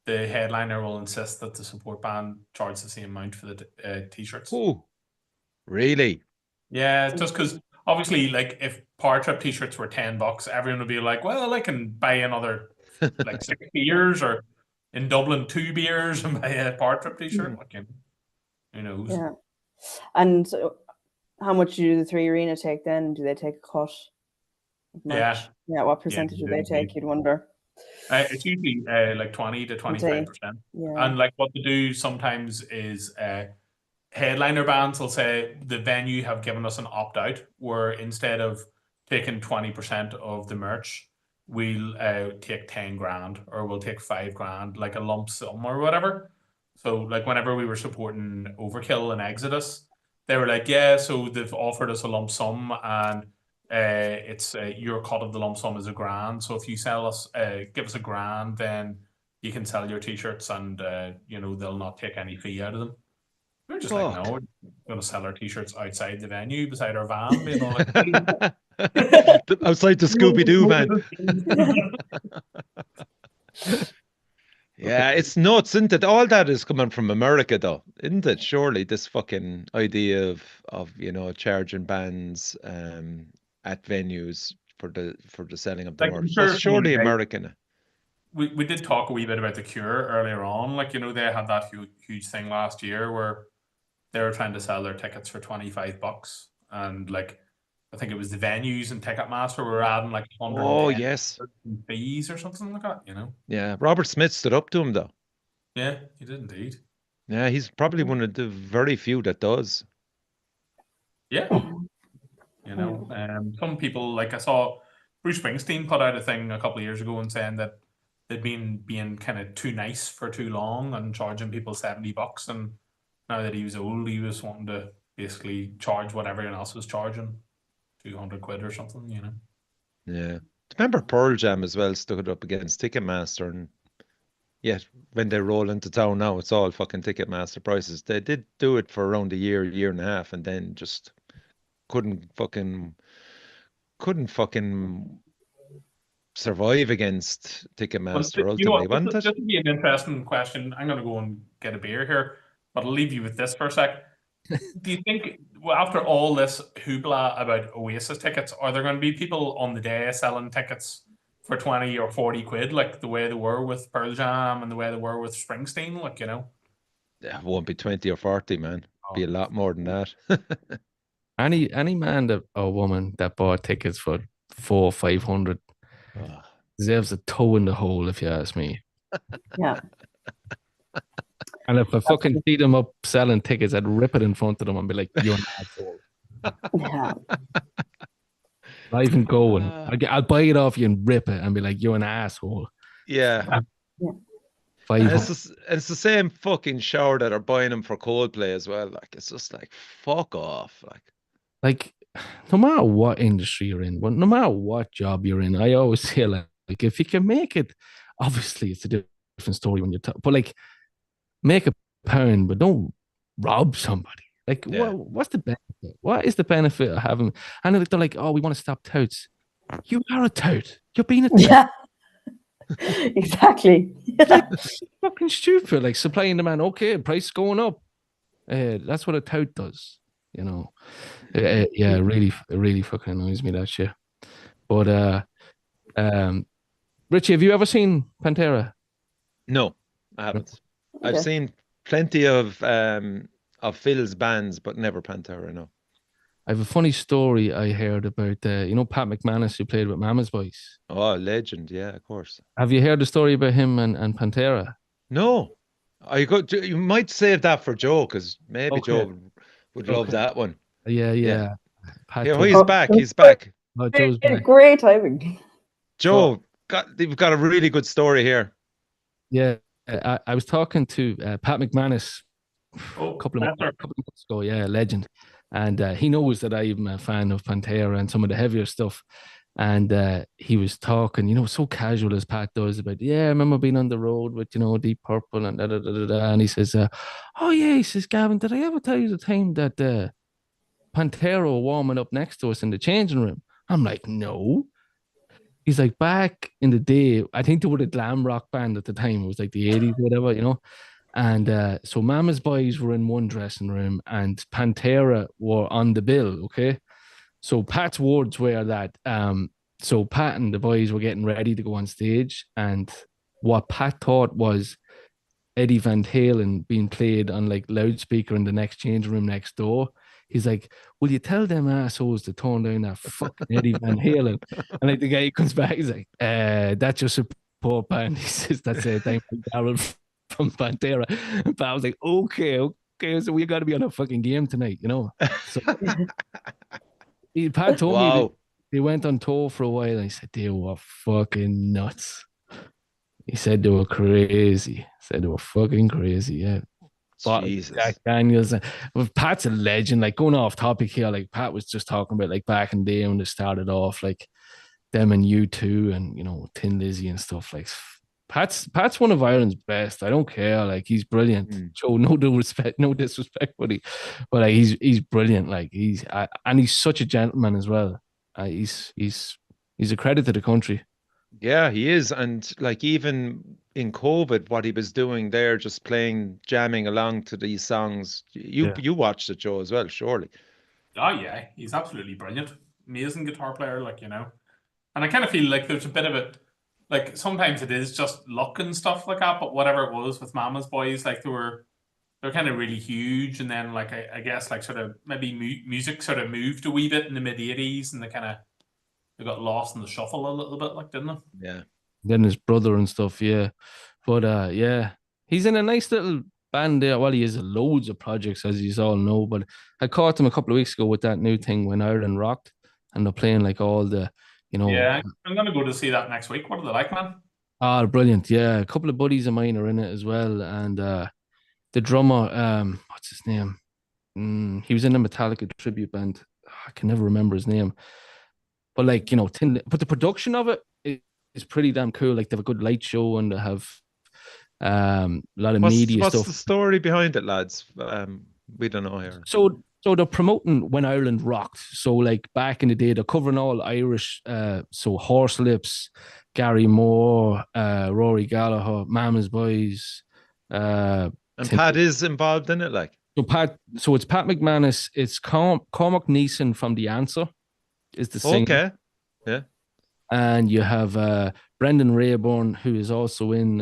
the headliner will insist that the support band charge the same amount for the t-shirts. Oh, really? Yeah, just because obviously, like, if Power Trip t-shirts were $10, everyone would be like, well, I can buy another like 6 beers, or in Dublin 2 beers and buy a Power Trip t-shirt. Like, who knows? Yeah. And how much do the Three Arena take then? Do they take a cut? Yeah. Yeah. What percentage do they take? You'd wonder. It's usually like 20 to 25%. Yeah. And like what they do sometimes is headliner bands will say the venue have given us an opt-out where instead of taking 20% of the merch, we'll take 10 grand or we'll take 5 grand, like a lump sum or whatever. So like whenever we were supporting Overkill and Exodus, they were like, yeah, so they've offered us a lump sum, and it's your cut of the lump sum is $1,000. So if you sell us, give us $1,000, then you can sell your t-shirts, and they'll not take any fee out of them. We're just like, no, we're going to sell our t-shirts outside the venue, beside our van, being all like, outside the Scooby-Doo van. Yeah, it's nuts, isn't it? All that is coming from America, though, isn't it? Surely this fucking idea of charging bands at venues for the selling of the Like, merch. sure, That's surely American. We did talk a wee bit about The Cure earlier on. Like, they had that huge thing last year where they were trying to sell their tickets for $25, and like I think it was the venues and Ticketmaster were adding like 100 Oh yes, fees or something like that. Yeah, Robert Smith stood up to him though. Yeah, he did indeed. Yeah, he's probably one of the very few that does. Yeah. Some people, like I saw Bruce Springsteen put out a thing a couple of years ago and saying that they'd been being kind of too nice for too long and charging people $70, and now that he was old, he was wanting to basically charge what everyone else was charging, 200 quid or something, Yeah. Remember Pearl Jam as well stood up against Ticketmaster, and yet when they roll into town now, it's all fucking Ticketmaster prices. They did do it for around a year and a half, and then just couldn't fucking survive against Ticketmaster ultimately, wasn't it? Just to be an interesting question, I'm going to go and get a beer here, but I'll leave you with this for a sec. Do you think, after all this hoopla about Oasis tickets, are there going to be people on the day selling tickets for 20 or 40 quid, like the way they were with Pearl Jam and the way they were with Springsteen? Like, Yeah, it won't be 20 or 40, man. It'll be a lot more than that. Any man or woman that bought tickets for 400 or 500 deserves a toe in the hole, if you ask me. Yeah. And if I fucking see them up selling tickets, I'd rip it in front of them and be like, "You're an asshole." Yeah. Not even going. I'll buy it off you and rip it and be like, "You're an asshole." Yeah. It's the same fucking shower that are buying them for Coldplay as well. Like, it's just like, fuck off. Like, no matter what industry you're in, no matter what job you're in, I always say like if you can make it, obviously it's a different story when you're but like, make a pound, but don't rob somebody. Like, what's the benefit? What is the benefit of having? And they're like, "Oh, we want to stop touts." You are a tout. You're being a tout. Yeah. Exactly. Like, fucking stupid. Like, supply and demand. Okay, price going up. That's what a tout does. Yeah, really fucking annoys me, that shit. But Richie, have you ever seen Pantera? No, I haven't. I've seen plenty of Phil's bands, but never Pantera, no. I have a funny story I heard about, Pat McManus, who played with Mama's Boys. Oh, legend, yeah, of course. Have you heard the story about him and Pantera? No. You might save that for Joe, because maybe Joe would love that one. Yeah. He's back. He's back. Oh, Joe's back. Great timing. Joe, you've got a really good story here. Yeah, I was talking to Pat McManus a couple of months ago. Yeah, legend. And he knows that I'm a fan of Pantera and some of the heavier stuff. And he was talking, so casual as Pat does, about, I remember being on the road with, Deep Purple and And he says, oh yeah, he says, Gavin, did I ever tell you the time that Pantera were warming up next to us in the changing room? I'm like, no. he's like, back in the day, I think they were the glam rock band at the time. It was like the 80s, whatever, you know. And so Mama's Boys were in one dressing room and Pantera were on the bill, okay? So Pat's words were that so Pat and the boys were getting ready to go on stage, and what Pat thought was Eddie Van Halen being played on like loudspeaker in the next change room next door. He's like, "Will you tell them assholes to turn down that fucking Eddie Van Halen?" And like the guy comes back, he's like, "That's your support band." He says, "That's it. Thank you, Daryl from Pantera." And Pat was like, "Okay, okay, so we got to be on a fucking game tonight, you know." So Pat told me Wow. they went on tour for a while. And he said they were fucking nuts. He said they were crazy. He said they were fucking crazy. Yeah. But Jesus. Jack Daniels, Pat's a legend. Like going off topic here, like Pat was just talking about like back in the day when they started off, like them and U2 and you know Tin Lizzy and stuff. Like Pat's one of Ireland's best. I don't care. Like he's brilliant. Show no disrespect, but like he's brilliant. Like and he's such a gentleman as well. He's a credit to the country. Yeah, he is. And like even in COVID, what he was doing there, just playing, jamming along to these songs. You watched the show as well, surely. Oh yeah, he's absolutely brilliant. Amazing guitar player, like, you know. And I kind of feel like there's a bit of it, like sometimes it is just luck and stuff like that, but whatever it was with Mama's Boys, like they're kind of really huge, and then like I guess like sort of maybe music sort of moved a wee bit in the mid-80s, and they got lost in the shuffle a little bit, like, didn't they? Yeah. Then his brother and stuff, yeah. But yeah, he's in a nice little band there. Well, he has loads of projects, as you all know. But I caught him a couple of weeks ago with that new thing when Ireland rocked, and they're playing like all the, you know. Yeah, I'm gonna go to see that next week. What are they like, man? Ah, brilliant! Yeah, a couple of buddies of mine are in it as well, and the drummer, what's his name? He was in a Metallica tribute band. I can never remember his name. But like, you know, but the production of it is pretty damn cool. Like they have a good light show and they have a lot of media What's stuff. the story behind it, lads? We don't know here. So they're promoting when Ireland rocked. So like back in the day, they're covering all Irish. So Horselips, Gary Moore, Rory Gallagher, Mama's Boys. And Pat is involved in it, like. So it's Pat McManus. It's Cormac Neeson from The Answer is the singer. Okay. Yeah. And you have Brendan Rayburn, who is also in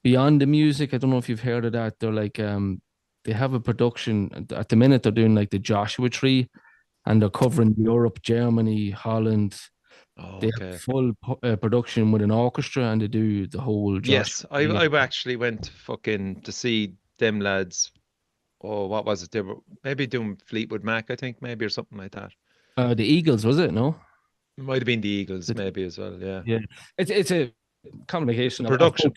Beyond the Music. I don't know if you've heard of that. They're like they have a production at the minute. They're doing like the Joshua Tree, and they're covering Europe, Germany, Holland. They have full production with an orchestra, and they do the whole. Yes, I actually went to see them lads. Oh, what was it? They were maybe doing Fleetwood Mac, I think, maybe, or something like that. The Eagles, was it? No, it might have been the Eagles, maybe as well. Yeah, yeah. It's a combination of production.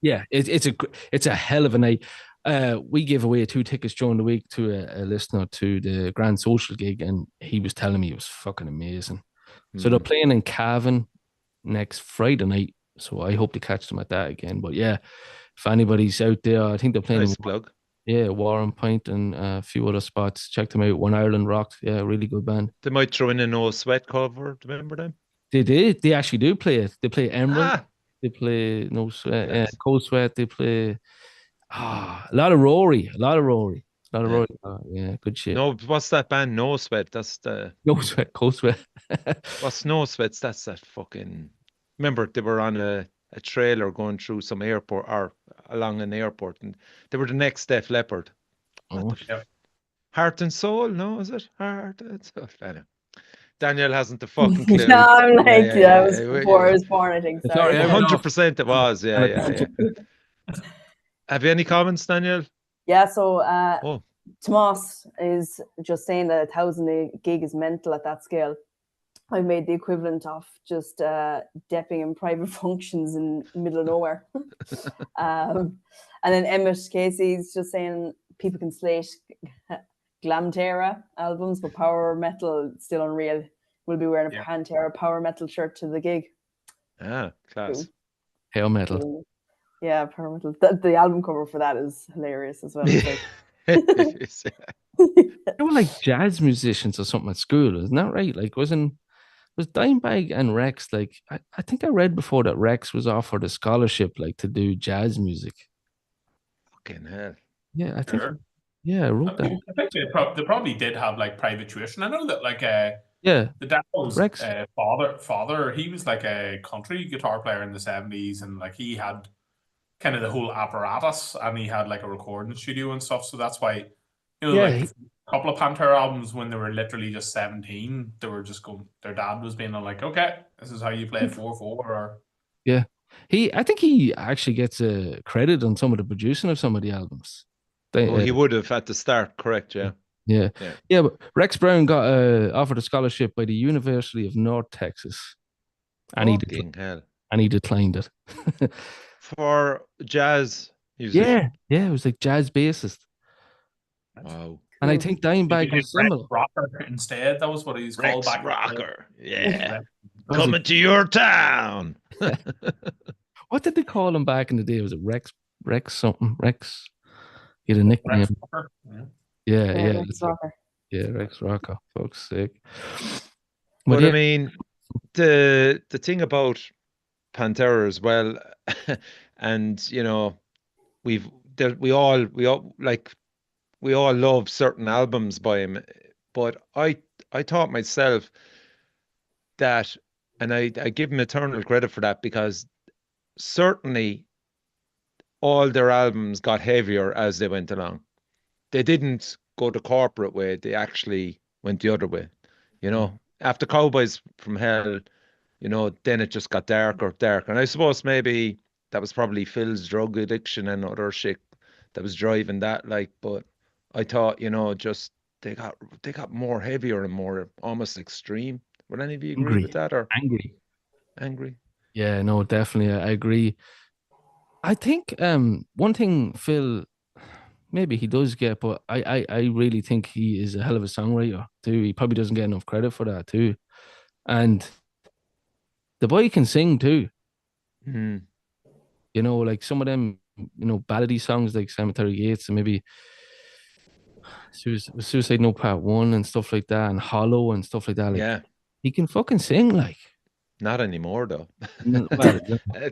Yeah, it's a hell of a night. We gave away 2 tickets during the week to a listener to the Grand Social gig, and he was telling me it was fucking amazing. So they're playing in Cavan next Friday night. So I hope to catch them at that again. But yeah, if anybody's out there, I think they're playing. Nice plug. Yeah, Warren Point and a few other spots. Check them out. When Ireland rocked. Yeah, really good band. They might throw in a No Sweat cover. Do you remember them? They did. They actually do play it. They play Emerald. They play No Sweat. Cold Sweat. They play a lot of Rory. Yeah, good shit. No, what's that band? No Sweat. That's the No Sweat. Cold Sweat. What's No Sweats? That's that fucking. Remember, they were on a trailer going through some airport or along an airport, and they were the next Def Leppard. Heart and Soul? No, is it Heart and Soul? Anyway. Daniel hasn't the fucking clue. No, I'm like, it was before I was born, I think. Sorry, 100% it was. Yeah. Have you any comments, Daniel? Yeah, so Tomas is just saying that 1,000 a gig is mental at that scale. I made the equivalent of just depping in private functions in the middle of nowhere. And then Emmett Casey's just saying people can slate Glamtera albums, but power metal still unreal. We'll be wearing a Pantera power metal shirt to the gig. Ah, class. Hair metal. Yeah, power metal. The album cover for that is hilarious as well. Like... They were like jazz musicians or something at school, isn't that right? Like, wasn't was Dimebag and Rex like? I think I read before that Rex was offered a scholarship like to do jazz music. Fucking hell. Yeah, I think. Sure. Yeah, I wrote that. I think they probably did have like private tuition. I know that like Yeah, the dad's Rex. father, he was like a country guitar player in the 70s, and like he had kind of the whole apparatus, and he had like a recording studio and stuff. So that's why, Yeah, like a couple of Pantera albums when they were literally just 17, they were just going. Their dad was being like, "Okay, this is how you play 4/4." Or yeah. I think he actually gets a credit on some of the producing of some of the albums. Oh, he would have at the start, correct? Yeah. Yeah. Yeah. Yeah, but Rex Brown got offered a scholarship by the University of North Texas, and Fucking hell. he declined it. For jazz music. Yeah, it was like jazz bassist, Wow. and I think Dimebag was similar. Rocker instead. That was what he was called Rex back. Rocker. Yeah. was Coming like- to your town. What did they call him back in the day? Was it Rex something? Rex. He had a nickname. Rex Rocker. Yeah. Rex it's like- Rocker. yeah, Rex Rocker. Fuck's sake. But yeah, I mean, the thing about Pantera as well, and you know, we all love certain albums by him, but I thought myself that, and I give him eternal credit for that, because certainly all their albums got heavier as they went along. They didn't go the corporate way, they actually went the other way. You know, after Cowboys from Hell, you know, then it just got darker. And I suppose maybe that was probably Phil's drug addiction and other shit that was driving that. Like, but I thought, you know, just they got more heavier and more almost extreme. Would any of you agree with that, or angry? Yeah, no, definitely. I agree. I think one thing Phil maybe he does get, but I really think he is a hell of a songwriter too. He probably doesn't get enough credit for that too. And the boy can sing too. Mm. You know, like some of them, you know, ballady songs like Cemetery Gates and maybe Suicide Note Part 1 and stuff like that, and Hollow and stuff like that. Like, Yeah. he can fucking sing, like. Not anymore, though. Well,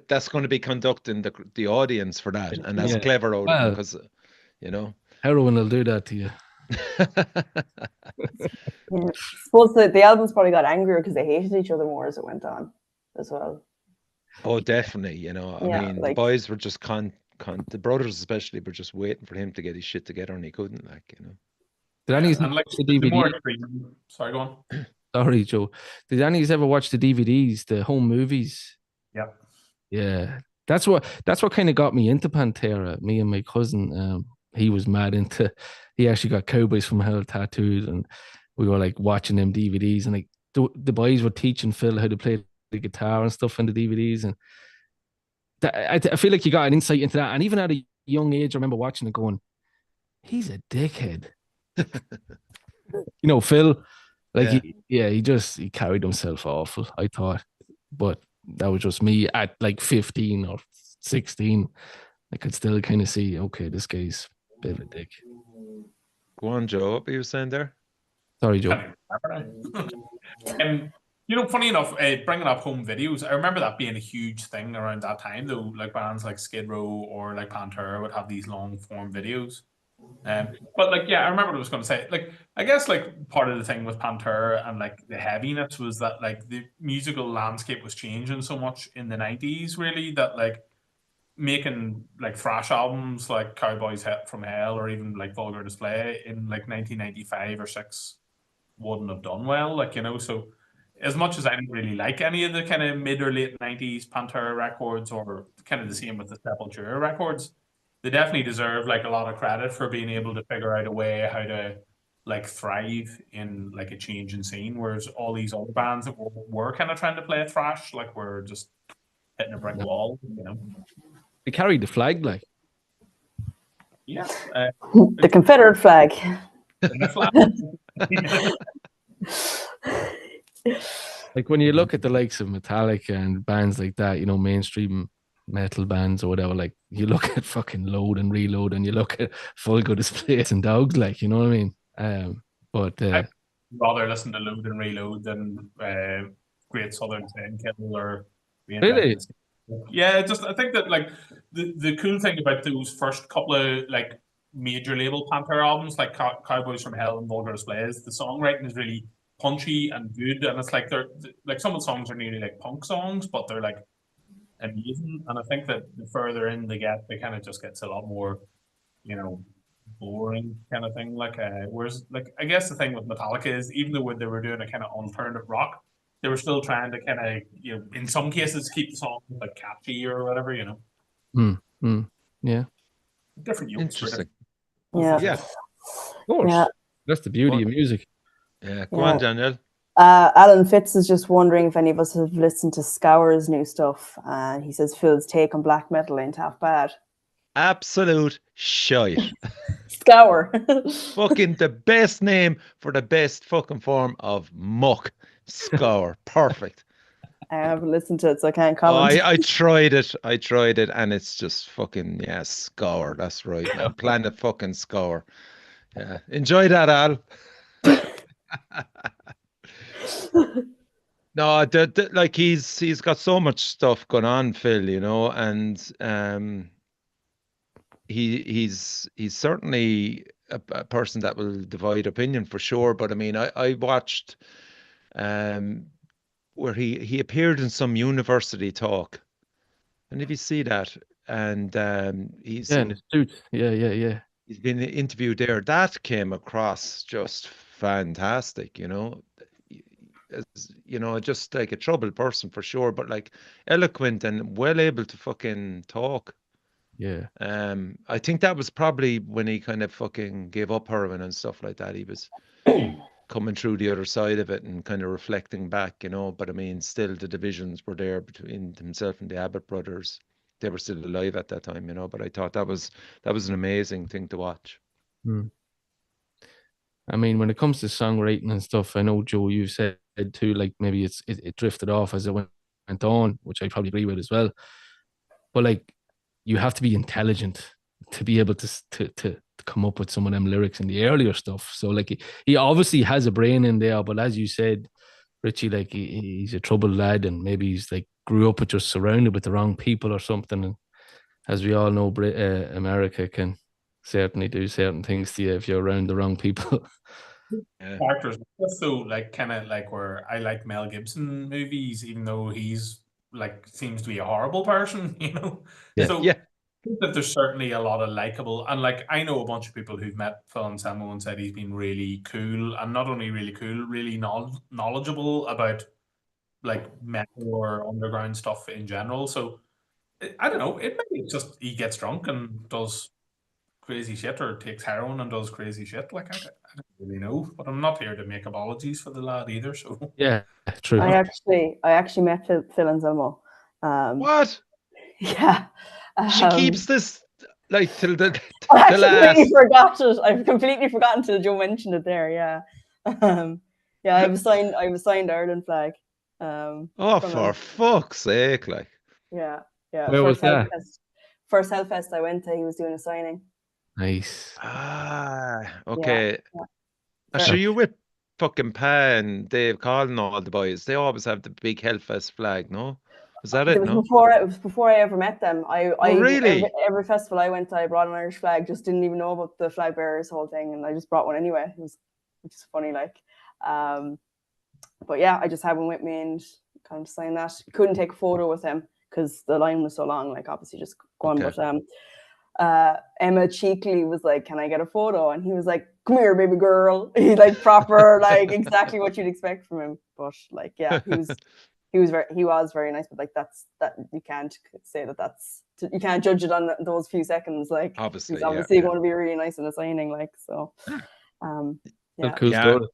that's going to be conducting the audience for that, and that's Yeah. clever out of him, because, you know. heroin will do that to you. Yeah. I suppose the albums probably got angrier because they hated each other more as it went on as well. Oh, definitely. You know, I Yeah, mean, the like- boys were just the brothers especially were just waiting for him to get his shit together, and he couldn't, like, you know. Did any And like watch the the DVD? more extreme. Sorry, go on. Sorry, Joe. Did any ever watch the DVDs, the home movies? Yep. Yeah, that's what kind of got me into Pantera. Me and my cousin, he was mad into. He actually got Cowboys from Hell tattooed, and we were like watching them DVDs, and like the boys were teaching Phil how to play the guitar and stuff in the DVDs, and I feel like you got an insight into that. And even at a young age, I remember watching it, going, "He's a dickhead." You know, Phil. Like, Yeah. he carried himself awful, I thought. But that was just me at like 15 or 16. I could still kind of see, okay, this guy's a bit of a dick. Go on, Joe. What were you saying there? Sorry, Joe. You know, funny enough, bringing up home videos, I remember that being a huge thing around that time, though. Like bands like Skid Row or like Pantera would have these long form videos. But like, yeah, I remember what I was going to say. Like, I guess like part of the thing with Pantera and like the heaviness was that like the musical landscape was changing so much in the 90s, really, that like making like thrash albums like Cowboys from Hell or even like Vulgar Display in like 1995 or 6 wouldn't have done well. Like, you know, so as much as I didn't really like any of the kind of mid or late 90s Pantera records, or kind of the same with the Sepultura records, they definitely deserve like a lot of credit for being able to figure out a way how to like thrive in like a changing scene, whereas all these other bands that were kind of trying to play thrash, like, were just hitting a brick wall, you know. They carried the flag, like. Yeah. The Confederate flag. Like when you look at the likes of Metallica and bands like that, you know, mainstream metal bands or whatever, like you look at fucking Load and Reload and you look at Vulgar Displays and Dogs, like, you know what I mean? But I'd rather listen to Load and Reload than Great Southern Sandkill or Really? Yeah, just I think that like the cool thing about those first couple of like major label Pantera albums, like Cowboys from Hell and Vulgar Displays, the songwriting is really punchy and good, and it's like they're like some of the songs are nearly like punk songs, but they're like amazing. And I think that the further in they get, they kind of just gets a lot more, boring kind of thing. Like whereas like I guess the thing with Metallica is even though they were doing a kind of alternative rock, they were still trying to kind of in some cases keep the song like catchy or whatever. Yeah. Different yokes. Interesting. Yeah. Of course. Yeah. That's the beauty of music. Yeah, go on, Daniel. Alan Fitz is just wondering if any of us have listened to Scour's new stuff. And he says Phil's take on black metal ain't half bad. Absolute shite. Scour. Fucking the best name for the best fucking form of muck. Scour. Perfect. I haven't listened to it, so I can't comment. I tried it. And it's just fucking, Scour. That's right, man. Planet fucking Scour. Yeah. Enjoy that, Al. No, like he's got so much stuff going on, Phil, and he's certainly a person that will divide opinion for sure. But I mean, I watched where he appeared in some university talk, and if you see that, and he's in the suit. Yeah. He's been interviewed there. That came across just fantastic, just like a troubled person for sure, but like eloquent and well able to fucking talk. Yeah. I think that was probably when he kind of fucking gave up heroin and stuff like that. He was coming through the other side of it and kind of reflecting back, but I mean, still the divisions were there between himself and the Abbott brothers. They were still alive at that time, but I thought that was an amazing thing to watch. I mean, when it comes to songwriting and stuff, I know, Joe, you said too, like maybe it drifted off as it went on, which I probably agree with as well. But like, you have to be intelligent to be able to come up with some of them lyrics in the earlier stuff. So like, he obviously has a brain in there, but as you said, Richie, like he's a troubled lad, and maybe he's like grew up with just surrounded with the wrong people or something. And as we all know, America can certainly do certain things to you if you're around the wrong people. Characters so like kind of like where I like Mel Gibson movies, even though he's like seems to be a horrible person, So I think that there's certainly a lot of likable, and like I know a bunch of people who've met Phil Anselmo and said he's been really cool, and not only really cool, really knowledgeable about like metal or underground stuff in general. So I don't know, it maybe it's just he gets drunk and does crazy shit, or takes heroin and does crazy shit. Like I don't really know, but I'm not here to make apologies for the lad either. So yeah, true. I actually met Phil Anselmo. What? Yeah. She keeps this like till the completely forgot it. I've completely forgotten till Joe mentioned it there. Yeah. I have a signed Ireland flag. For fuck's sake, like. Yeah. Where was that? First Hellfest I went to, he was doing a signing. Nice. Okay. I'm sure you with fucking Pa and Dave Collin and all the boys. They always have the big Hellfest flag, no? Was that it? It was before I ever met them. Really? Every festival I went to, I brought an Irish flag. Just didn't even know about the flag bearers whole thing, and I just brought one anyway. It was, which is funny, like. But yeah, I just had one with me and kind of signed that. Couldn't take a photo with him because the line was so long. Like, obviously, just go on. But Emma cheekily was like, "Can I get a photo?" And he was like, "Come here, baby girl." He like proper, like exactly what you'd expect from him. But like, yeah, he was very nice. But like, that you can't say that's you can't judge it on those few seconds. Like, obviously, he's obviously going to be really nice in a signing. Like, so, Cool story.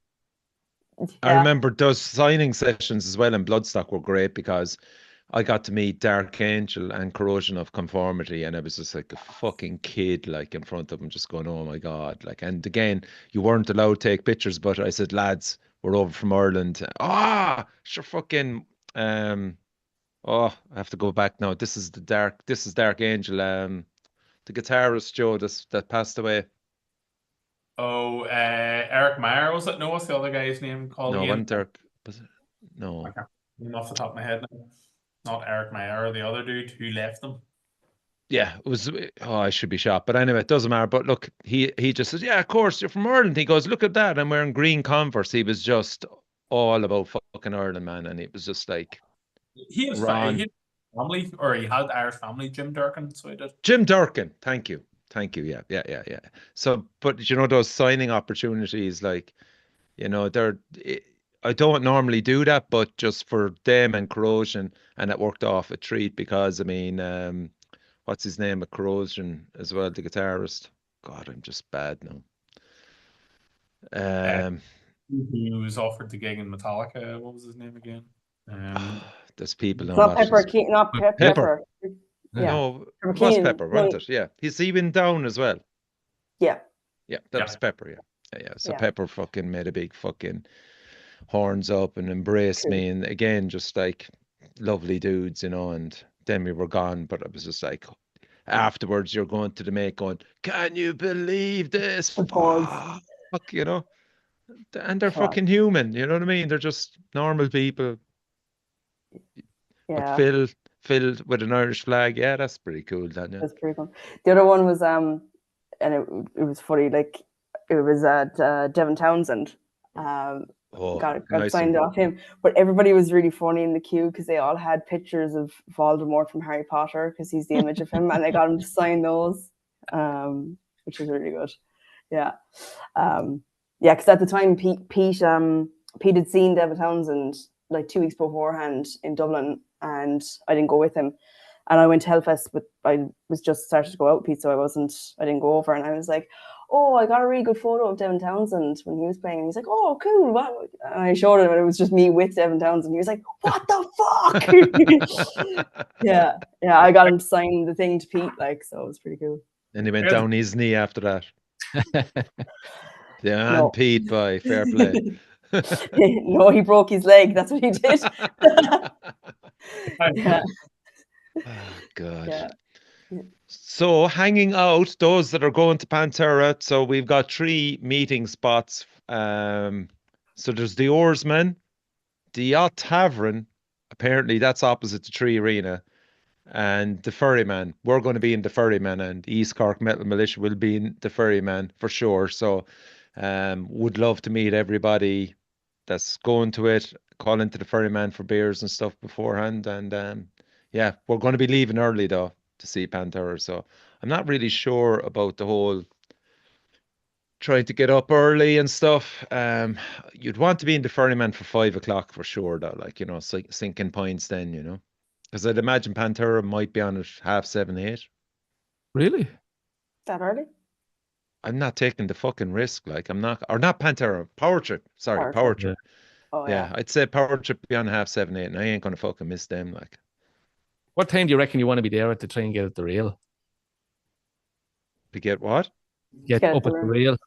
I remember those signing sessions as well in Bloodstock were great because I got to meet Dark Angel and Corrosion of Conformity, and I was just like a fucking kid, like in front of them, just going, "Oh my god!" Like, and again, you weren't allowed to take pictures, but I said, "Lads, we're over from Ireland." Sure, fucking. I have to go back now. This is Dark Angel. The guitarist Joe that passed away. Oh, Eric Meyer was it? No, what's the other guy's name called? No, Ian? Dirk. Was it? No. Off the top of my head, not Eric Mayer, the other dude who left them. Yeah, it was. Oh, I should be shot, but anyway, it doesn't matter. But look, he just says, "Yeah, of course, you're from Ireland." He goes, "Look at that, I'm wearing green Converse." He was just all about fucking Ireland, man, and it was just like He had Ron. family, or he had Irish family, Jim Durkin. So he did. Jim Durkin, thank you. Yeah. So, but you know, those signing opportunities, like, you know, I don't normally do that, but just for them and Corrosion, and it worked off a treat because I mean, what's his name at Corrosion as well, the guitarist. God, I'm just bad now. Who was offered the gig in Metallica? What was his name again? There's people It's don't not watch Pepper, this. not Pepper. Yeah. No, Pepper it was Keenan. Pepper, wasn't it? Yeah. He's even down as well. Yeah. Yeah, that was Pepper, yeah. So Yeah. Pepper fucking made a big fucking horns up and embraced True. me, and again, just like lovely dudes, you know, and then we were gone, but it was just like afterwards you're going to the mate going, "Can you believe this?" Of course. Fuck, you know. And they're fucking human, you know what I mean? They're just normal people. Yeah. But filled with an Irish flag, yeah, that's pretty cool, Daniel. That's pretty cool. The other one was and it was funny, like it was at Devin Townsend. Got nice signed off him, but everybody was really funny in the queue because they all had pictures of Voldemort from Harry Potter because he's the image of him, and they got him to sign those, which was really good. Yeah, because at the time Pete had seen Devin Townsend like 2 weeks beforehand in Dublin, and I didn't go with him. And I went to Hellfest, but I was just started to go out with Pete, so I didn't go over. And I was like, "Oh, I got a really good photo of Devin Townsend when he was playing." And he's like, "Oh, cool." What? And I showed him, and it was just me with Devin Townsend. He was like, "What the fuck?" yeah. I got him to sign the thing to Pete, like, so it was pretty cool. And he went down his knee after that. Yeah, No. and Pete, by fair play. No, he broke his leg. That's what he did. Yeah. Oh, God. Yeah. So hanging out, those that are going to Pantera, so we've got 3 meeting spots. So there's the Oarsman, the Yacht Tavern, apparently that's opposite the Tree Arena, and the Ferryman. We're going to be in the Ferryman, and East Cork Metal Militia will be in the Ferryman for sure. So would love to meet everybody that's going to it, call into the Ferryman for beers and stuff beforehand. And yeah, we're going to be leaving early though to see Pantera. So I'm not really sure about the whole trying to get up early and stuff. You'd want to be in the Ferryman for 5 o'clock for sure though, like, you know, sinking points then, you know. Because I'd imagine Pantera might be on at 6:30, 8. Really? That early? I'm not taking the fucking risk. Like, I'm not, or not Pantera, Power Trip. Sorry, Power Trip. Oh, Yeah, I'd say Power Trip be on 7:30, 8, and I ain't gonna fucking miss them. Like, what time do you reckon you want to be there at to try and get at the rail? to get what? Get up at the rail.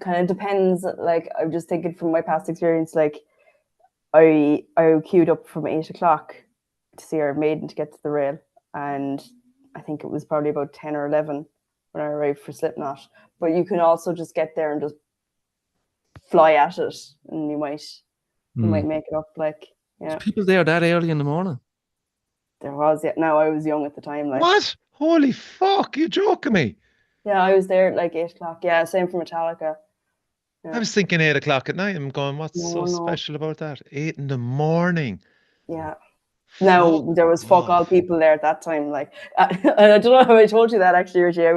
Kind of depends. Like, I'm just thinking from my past experience, like I queued up from 8 o'clock to see Iron Maiden to get to the rail, and I think it was probably about 10 or 11 when I arrived for Slipknot. But you can also just get there and just fly at it, and you might make it up. Like, yeah. There's people there that early in the morning. There was, yeah. Now I was young at the time. Like, What? Holy fuck! You joking me? Yeah, I was there at like 8 o'clock. Yeah, same for Metallica. Yeah. I was thinking 8 o'clock at night. I'm going, what's so special about that? 8 in the morning. Yeah. Now there was fuck all people there at that time. Like, I don't know how I told you that actually, Richie.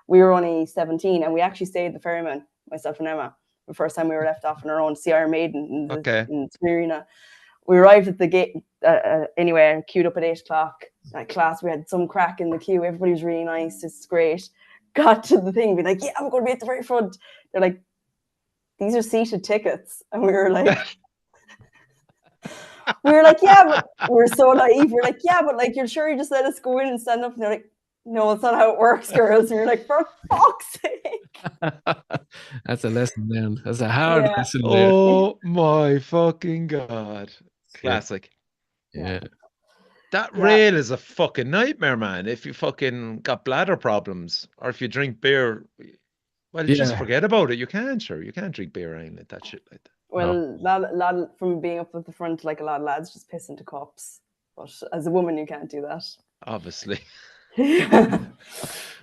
We were only 17, and we actually stayed at the Ferryman, myself and Emma, the first time we were left off on our own to see Iron Maiden in the arena. We arrived at the gate anyway, queued up at 8 o'clock. Like, class, we had some crack in the queue. Everybody was really nice. It's great. Got to the thing, be like, yeah, I'm going to be at the very front. They're like, these are seated tickets, and we were like. Yeah, but we're so naive. We're like, yeah, but like, you're sure you just let us go in and stand up? And they're like, no, it's not how it works, girls. And you're like, for fuck's sake. That's a lesson learned. That's a hard lesson learned. Oh my fucking God. Classic. Yeah. That rail is a fucking nightmare, man. If you fucking got bladder problems or if you drink beer, well, just forget about it. You can't drink beer or anything like that shit like that. Well, lad, from being up at the front, like a lot of lads just piss into cups. But as a woman, you can't do that. Obviously.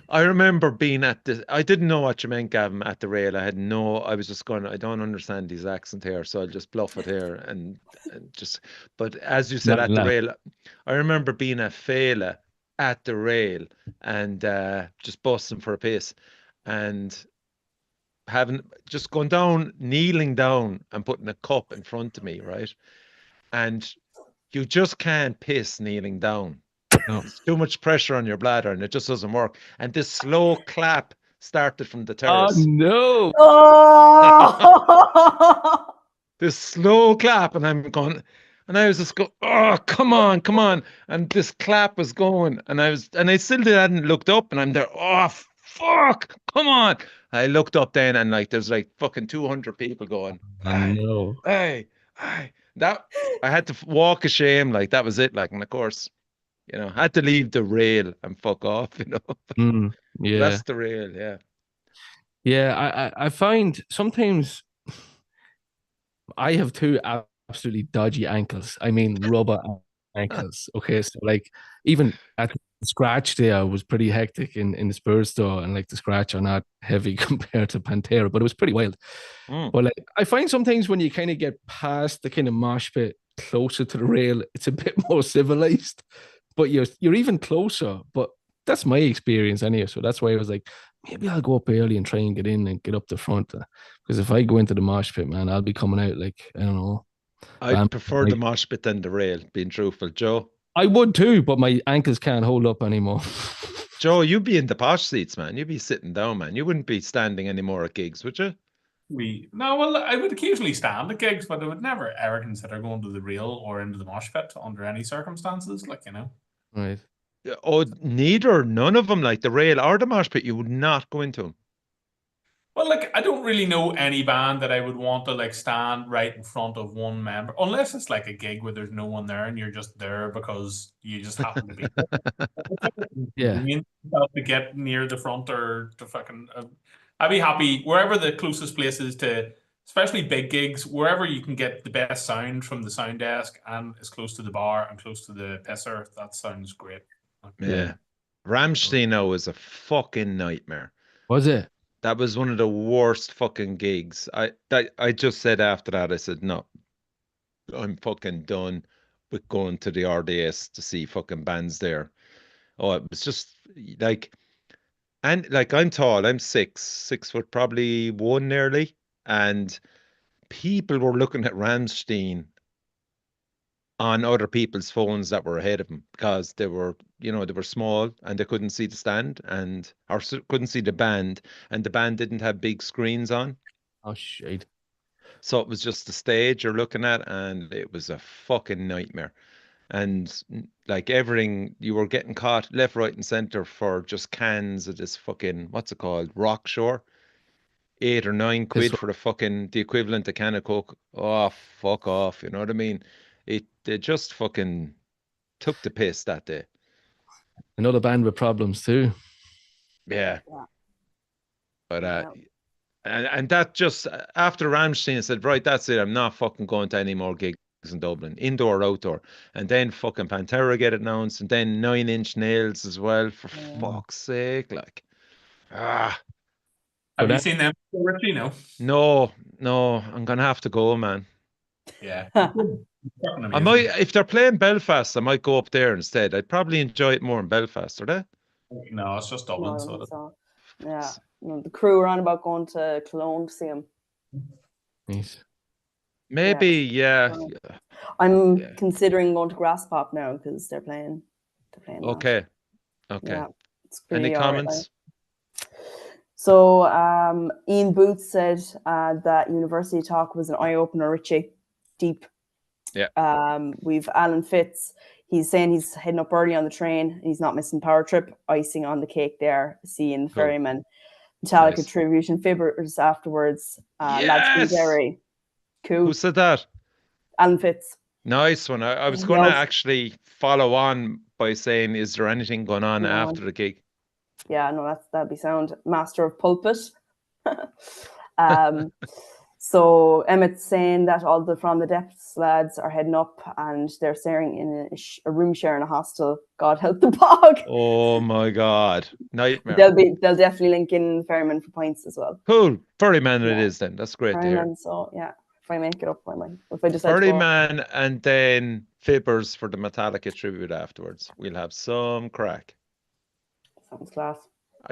I remember being at the, I didn't know what you meant, Gavin, at the rail. I was just going, I don't understand his accent here, so I'll just bluff it here and just, but as you said, at the rail, I remember being at Fela at the rail and just busting for a piss and having, just going down, kneeling down and putting a cup in front of me, right? And you just can't piss kneeling down. No. It's too much pressure on your bladder and it just doesn't work. And this slow clap started from the Oh terrace. no! Oh! This slow clap, and I'm going, and I was just go, oh, come on, come on. And this clap was going, and I still hadn't looked up, and I'm there, oh, fuck, come on. I looked up then, and like, there's like fucking 200 people going, hey, No. hey, hey. That, I had to walk of shame, like, that was it, like, and of course, you know, I had to leave the rail and fuck off, you know. Yeah. That's the rail, yeah. Yeah, I find sometimes I have two absolutely dodgy ankles. I mean, rubber ankles. Okay, so like even at the scratch there was pretty hectic in the Spurs store, and like the scratch are not heavy compared to Pantera, but it was pretty wild. But like I find sometimes when you kind of get past the kind of mosh pit closer to the rail, it's a bit more civilized, but you're even closer. But that's my experience anyway. So that's why I was like, maybe I'll go up early and try and get in and get up the front. Because if I go into the mosh pit, man, I'll be coming out like, I don't know. I prefer the mosh pit than the rail, being truthful. Joe? I would too, but my ankles can't hold up anymore. Joe, you'd be in the posh seats, man. You'd be sitting down, man. You wouldn't be standing anymore at gigs, would you? No, well, I would occasionally stand at gigs, but I would never ever consider going to the rail or into the mosh pit under any circumstances, like, you know. Right. Oh, none of them, like the rail or the mosh pit, you would not go into them. Well, like, I don't really know any band that I would want to like stand right in front of one member, unless it's like a gig where there's no one there and you're just there because you just happen to be there. Yeah. To get near the front or to fucking, I'd be happy wherever the closest place is to, especially big gigs, wherever you can get the best sound from the sound desk and as close to the bar and close to the pisser. That sounds great. Yeah. Rammstein was a fucking nightmare. Was it? That was one of the worst fucking gigs. I just said after that, I said, no, I'm fucking done with going to the RDS to see fucking bands there. Oh, it was just like, and like I'm tall, I'm 6 foot, probably 1 nearly. And people were looking at Rammstein on other people's phones that were ahead of them because they were, you know, they were small and they couldn't see the stand or couldn't see the band, and the band didn't have big screens on. Oh shit. So it was just the stage you're looking at, and it was a fucking nightmare. And like everything, you were getting caught left, right, and center for just cans of this fucking, what's it called, Rock Shore. 8 or 9 quid for the equivalent of can of Coke. Oh, fuck off. You know what I mean? They just fucking took the piss that day. Another band with problems too. Yeah. But and that just after Rammstein said, right, that's it. I'm not fucking going to any more gigs in Dublin, indoor or outdoor. And then fucking Pantera get announced, and then 9 Inch Nails as well. For fuck's sake, like, Have you seen them, Richie? No. No, I'm gonna have to go, man. Yeah. I might, if they're playing Belfast, I might go up there instead. I'd probably enjoy it more in Belfast, are they? No, it's just Dublin. Yeah. No, the crew are on about going to Cologne to see him. Nice. Maybe, yeah. I'm considering going to Grass Pop now because they're playing. Okay. That. Okay. Yeah, Any comments? So Ian Booth said that University Talk was an eye-opener, Richie. Deep. Yeah. We've Alan Fitz. He's saying he's heading up early on the train and he's not missing Power Trip. Icing on the cake there. Seeing the Ferryman. Metallica tribute and fibbers afterwards. Lads from Derry. Cool. Who said that? Alan Fitz. Nice one. I was going to actually follow on by saying, is there anything going on after the gig? Yeah, no, that'd be sound. Master of Pulpit. So Emmett's saying that all the From the Depths lads are heading up and they're sharing in a room share in a hostel. God help the bog. Oh my God, nightmare. They'll definitely link in Ferryman for points as well. Cool, Ferryman it is then. That's great to hear. Ferryman, so yeah, if I make it up, I might. If I decide to go. Ferryman and then Fibbers for the Metallica tribute afterwards. We'll have some crack. Sounds class.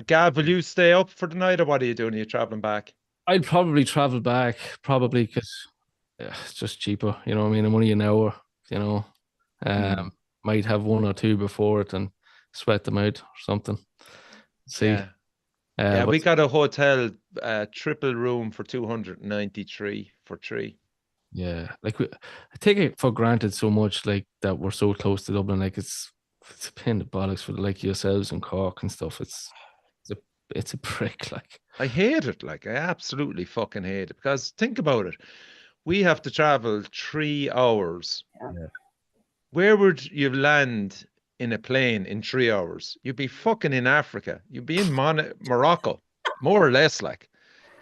Gav, will you stay up for the night, or what are you doing? Are you traveling back? I'd probably travel back, because it's just cheaper. You know what I mean? I'm only an hour. You know, might have one or two before it and sweat them out or something. See. Yeah, we got a hotel triple room for 293 for 3. Yeah, like I take it for granted so much, like that we're so close to Dublin. Like it's a pain in the bollocks for like yourselves and Cork and stuff. It's a prick. Like I hate it. Like I absolutely fucking hate it, because think about it. We have to travel 3 hours. Yeah. Where would you land in a plane in 3 hours? You'd be fucking in Africa. You'd be in Morocco, more or less, like.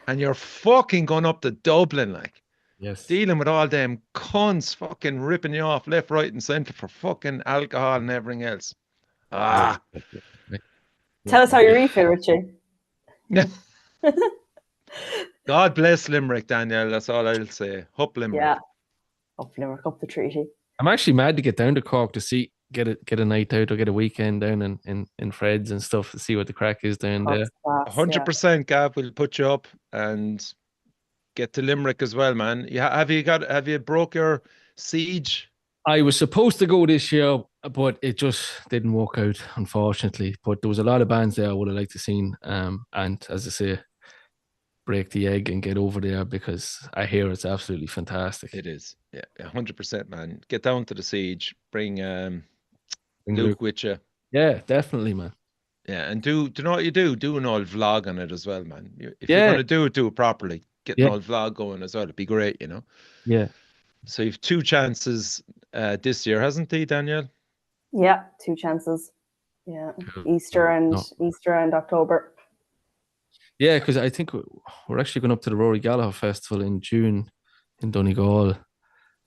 And you're fucking going up to Dublin, like. yes, Dealing with all them cunts fucking ripping you off left, right, and centre for fucking alcohol and everything else. Ah. Tell us how you refill, Richie. God bless Limerick, Danielle. That's all I'll say. Up Limerick. Yeah. Up Limerick, up the treaty. I'm actually mad to get down to Cork to get a night out or get a weekend down in Fred's and stuff to see what the crack is down there. 100%, Gav. We'll put you up and get to Limerick as well, man. Have you broke your siege? I was supposed to go this year, but it just didn't work out, unfortunately. But there was a lot of bands there I would have liked to seen. And as I say, break the egg and get over there, because I hear it's absolutely fantastic. It is. Yeah, 100%, man. Get down to the siege. Bring Luke with you. Yeah, definitely, man. Yeah, and do you know what you do? Do an old vlog on it as well, man. If you're going to do it properly. Get an old vlog going as well. It'd be great, you know. Yeah. So you've 2 chances this year, hasn't he, Danielle? Yeah, 2 chances. Yeah, Easter and October. Yeah, because I think we're actually going up to the Rory Gallagher Festival in June in Donegal,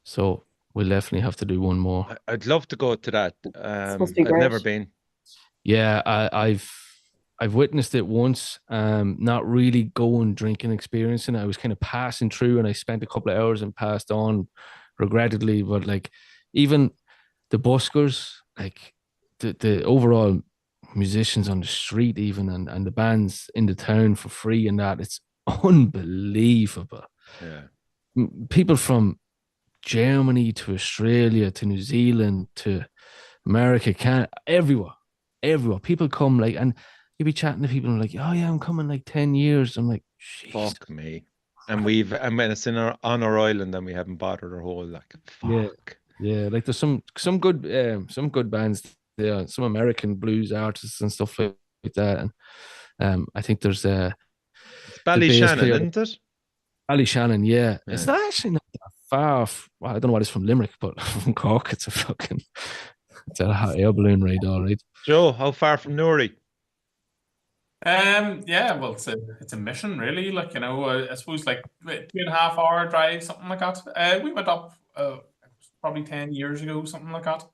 so we'll definitely have to do one more. I'd love to go to that. Supposed to be I've great. never been. Yeah, I've witnessed it once. Not really going drinking, experiencing it. I was kind of passing through, and I spent a couple of hours and passed on, regrettably. But like, even the buskers, like the overall musicians on the street, even and the bands in the town for free, and that, it's unbelievable. Yeah, people from Germany to Australia to New Zealand to America, Canada, everywhere. People come, like, and you be chatting to people and like, oh yeah, I'm coming like 10 years. I'm like, jeez. Fuck me. And when it's on our island, and we haven't bothered our whole, like, fuck. Yeah. Like there's some good bands there, some American blues artists and stuff like that. And I think there's it's Ballyshannon, isn't it? Ballyshannon, yeah. It's not actually not that far. Well, I don't know what it's from Limerick, but from Cork, it's a hot air balloon ride, all right. Joe, how far from Newry? Yeah, well, it's a mission, really. Like, you know, I suppose like 2.5 hour drive, something like that. We went up probably 10 years ago, something like that.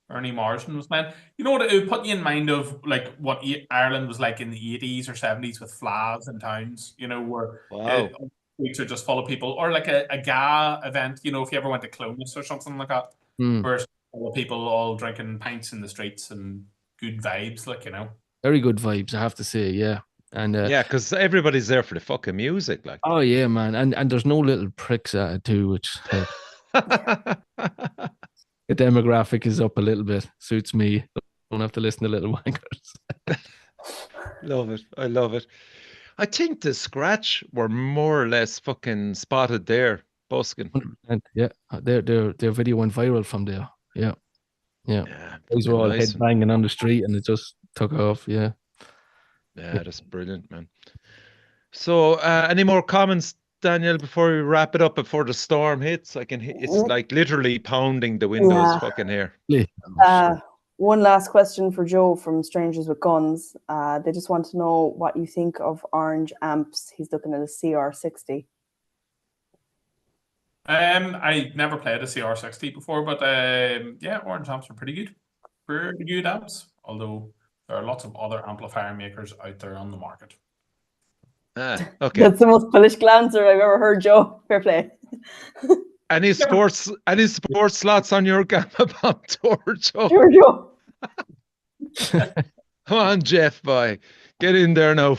Ernie Morrison was playing. You know what? It would put you in mind of like what Ireland was like in the 80s or 70s with flags and towns. You know, where streets are just full of people, or like a GA event. You know, if you ever went to Clones or something like that, where it's full of people all drinking pints in the streets and good vibes. Like, you know. Very good vibes, I have to say, yeah. And yeah, because everybody's there for the fucking music, like. Oh yeah, man, and there's no little pricks at it too, which the demographic is up a little bit. Suits me. Don't have to listen to little wankers. Love it. I love it. I think the Scratch were more or less fucking spotted there, busking. 100%, yeah, their video went viral from there. Yeah. These were all nice head banging on the street, and it just took off. Yeah, that's brilliant, man. So, any more comments, Daniel, before we wrap it up, before the storm hits? It's like literally pounding the windows fucking here. One last question for Joe from Strangers with Guns. They just want to know what you think of orange amps. He's looking at a CR60. I never played a CR60 before, but yeah, orange amps are pretty good. Pretty good amps, although there are lots of other amplifier makers out there on the market. Okay. That's the most Polish answer I've ever heard, Joe. Fair play. Any sports slots on your Gamma Bomb tour, Joe? Sure, Joe. Come on, Jeff, boy. Get in there now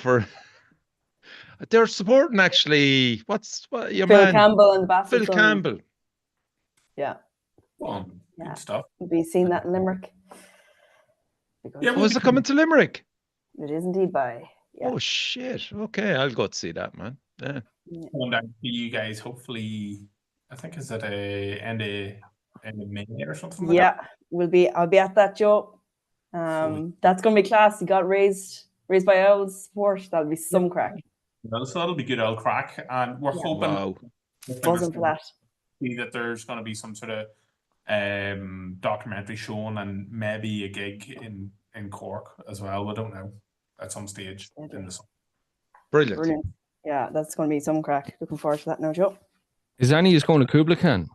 they're supporting actually your Phil man Campbell and Bassett. Phil Campbell. Yeah. Oh, Yeah. good stuff. We'll be seeing that in Limerick. Yeah, Oh, is it coming to Limerick? It is indeed by. Yeah. Oh shit. Okay, I'll go to see that, man. Yeah. Going down to you guys, hopefully. I think is it a end of May or something like that? Yeah, I'll be at that, Joe. That's gonna be class. You got raised by Owl's support. That'll be some crack. Well, so that'll be good old crack, and we're hoping. Wow. Buzzing for that. See that there's going to be some sort of documentary shown and maybe a gig in Cork as well. We don't know at some stage in the summer. Brilliant. Yeah, that's going to be some crack. Looking forward to that now, Joe. Is any is going to Kubla Khan?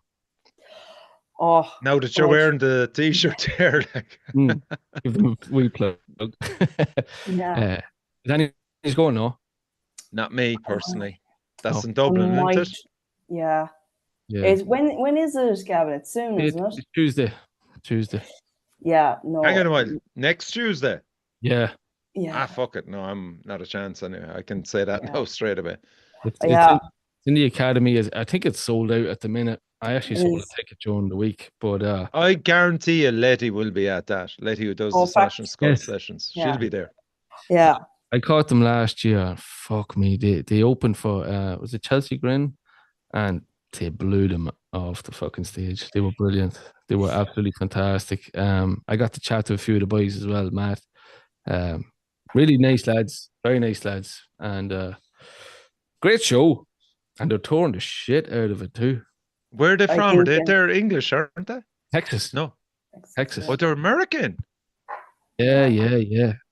Oh, Now that you're wearing the t-shirt there, like. Give them a wee plug. Yeah. Is any is going? No. Not me personally. That's Oh. in Dublin, isn't it? Yeah. Yeah. It's when is it, Gavin? It's soon, isn't it? It's Tuesday. Yeah. No. Hang on a while. Next Tuesday. Yeah. Yeah. Fuck it. No, I'm not a chance anyway. I can say that now straight away. It's in the academy. I think it's sold out at the minute. I actually sold a ticket during the week, but I guarantee you Letty will be at that. Letty, who does the Slash and Skull sessions. Yeah. She'll be there. Yeah. I caught them last year. Fuck me. They opened for was it Chelsea Grin? And they blew them off the fucking stage. They were brilliant. They were absolutely fantastic. I got to chat to a few of the boys as well, Matt. Really nice lads, very nice lads, and great show. And they're touring the shit out of it too. Where are they from? They're English, aren't they? Texas. No. Texas. Oh, they're American. Yeah.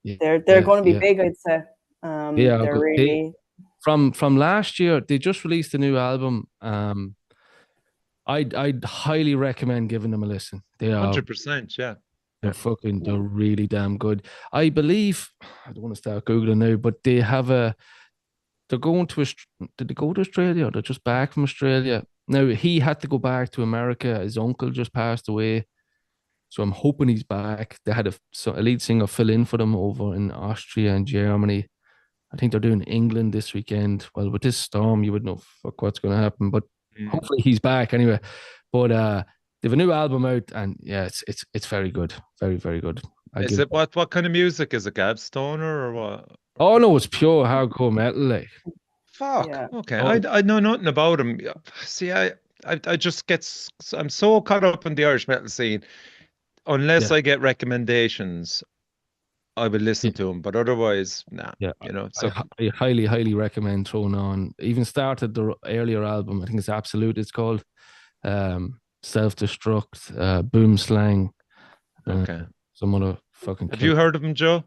They're going to be big, I'd say. They're really from last year. They just released a new album. I'd highly recommend giving them a listen. They are 100%. Yeah. They're really damn good. I believe, I don't want to start Googling now, but they have they're going to, did they go to Australia or they're just back from Australia? Now, he had to go back to America. His uncle just passed away. So I'm hoping he's back. They had a lead singer fill in for them over in Austria and Germany. I think they're doing England this weekend. Well, with this storm, you wouldn't know what's going to happen, but hopefully he's back anyway. But they have a new album out, and yeah, it's very good, very, very good. What kind of music is it? Gav, stoner or what? Oh no, it's pure hardcore metal, like. Fuck. Yeah. Okay, I know nothing about him. See, I just I'm so caught up in the Irish metal scene. Unless I get recommendations, I will listen to them. But otherwise, nah. Yeah, So I highly, highly recommend throwing on. Even started the earlier album. I think it's Absolute. It's called Self-Destruct, Boom Slang. Okay. Some other fucking. Have you heard of them, Joe?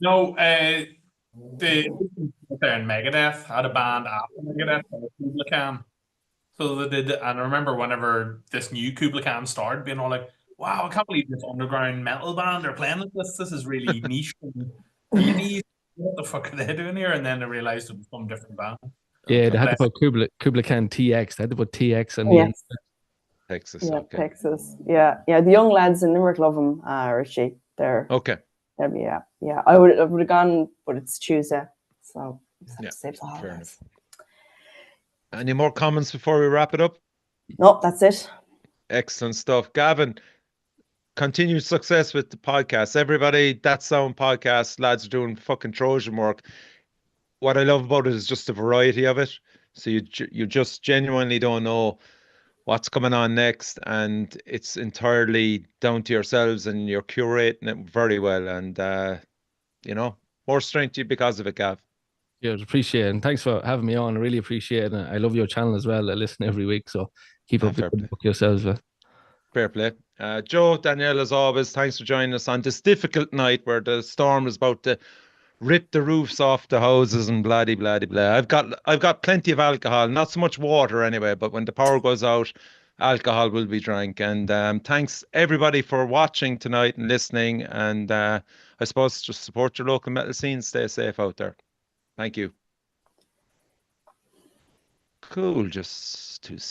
No. They're in Megadeth had a band after Megadeth, Kubla Khan. So they did, and I remember whenever this new Kubla Khan started, being all like, "Wow, I can't believe this underground metal band are playing like this. This is really niche and 80s. What the fuck are they doing here?" And then they realized it was some different band. Yeah, they had to put Kubla Khan TX. They had to put TX on the end. Texas. Yeah, okay. Texas. Yeah. The young lads in Limerick love them, Richie. They're okay. Yeah. I would have gone, but it's Tuesday, so save the fair enough. Any more comments before we wrap it up? No, that's it. Excellent stuff, Gavin. Continued success with the podcast. Everybody, That Sound podcast, lads are doing fucking Trojan work. What I love about it is just the variety of it. So you just genuinely don't know what's coming on next, and it's entirely down to yourselves, and you're curating it very well. And more strength to you because of it, Gav. Yeah, appreciate it. And thanks for having me on. I really appreciate it. And I love your channel as well. I listen every week. So keep up the good work yourselves. Fair play. Joe, Danielle, as always, thanks for joining us on this difficult night where the storm is about to rip the roofs off the houses and blah de blah de blah. I've got plenty of alcohol, not so much water anyway. But when the power goes out, alcohol will be drank. And thanks everybody for watching tonight and listening. And I suppose just support your local metal scene. Stay safe out there. Thank you. Cool. Just 2 seconds.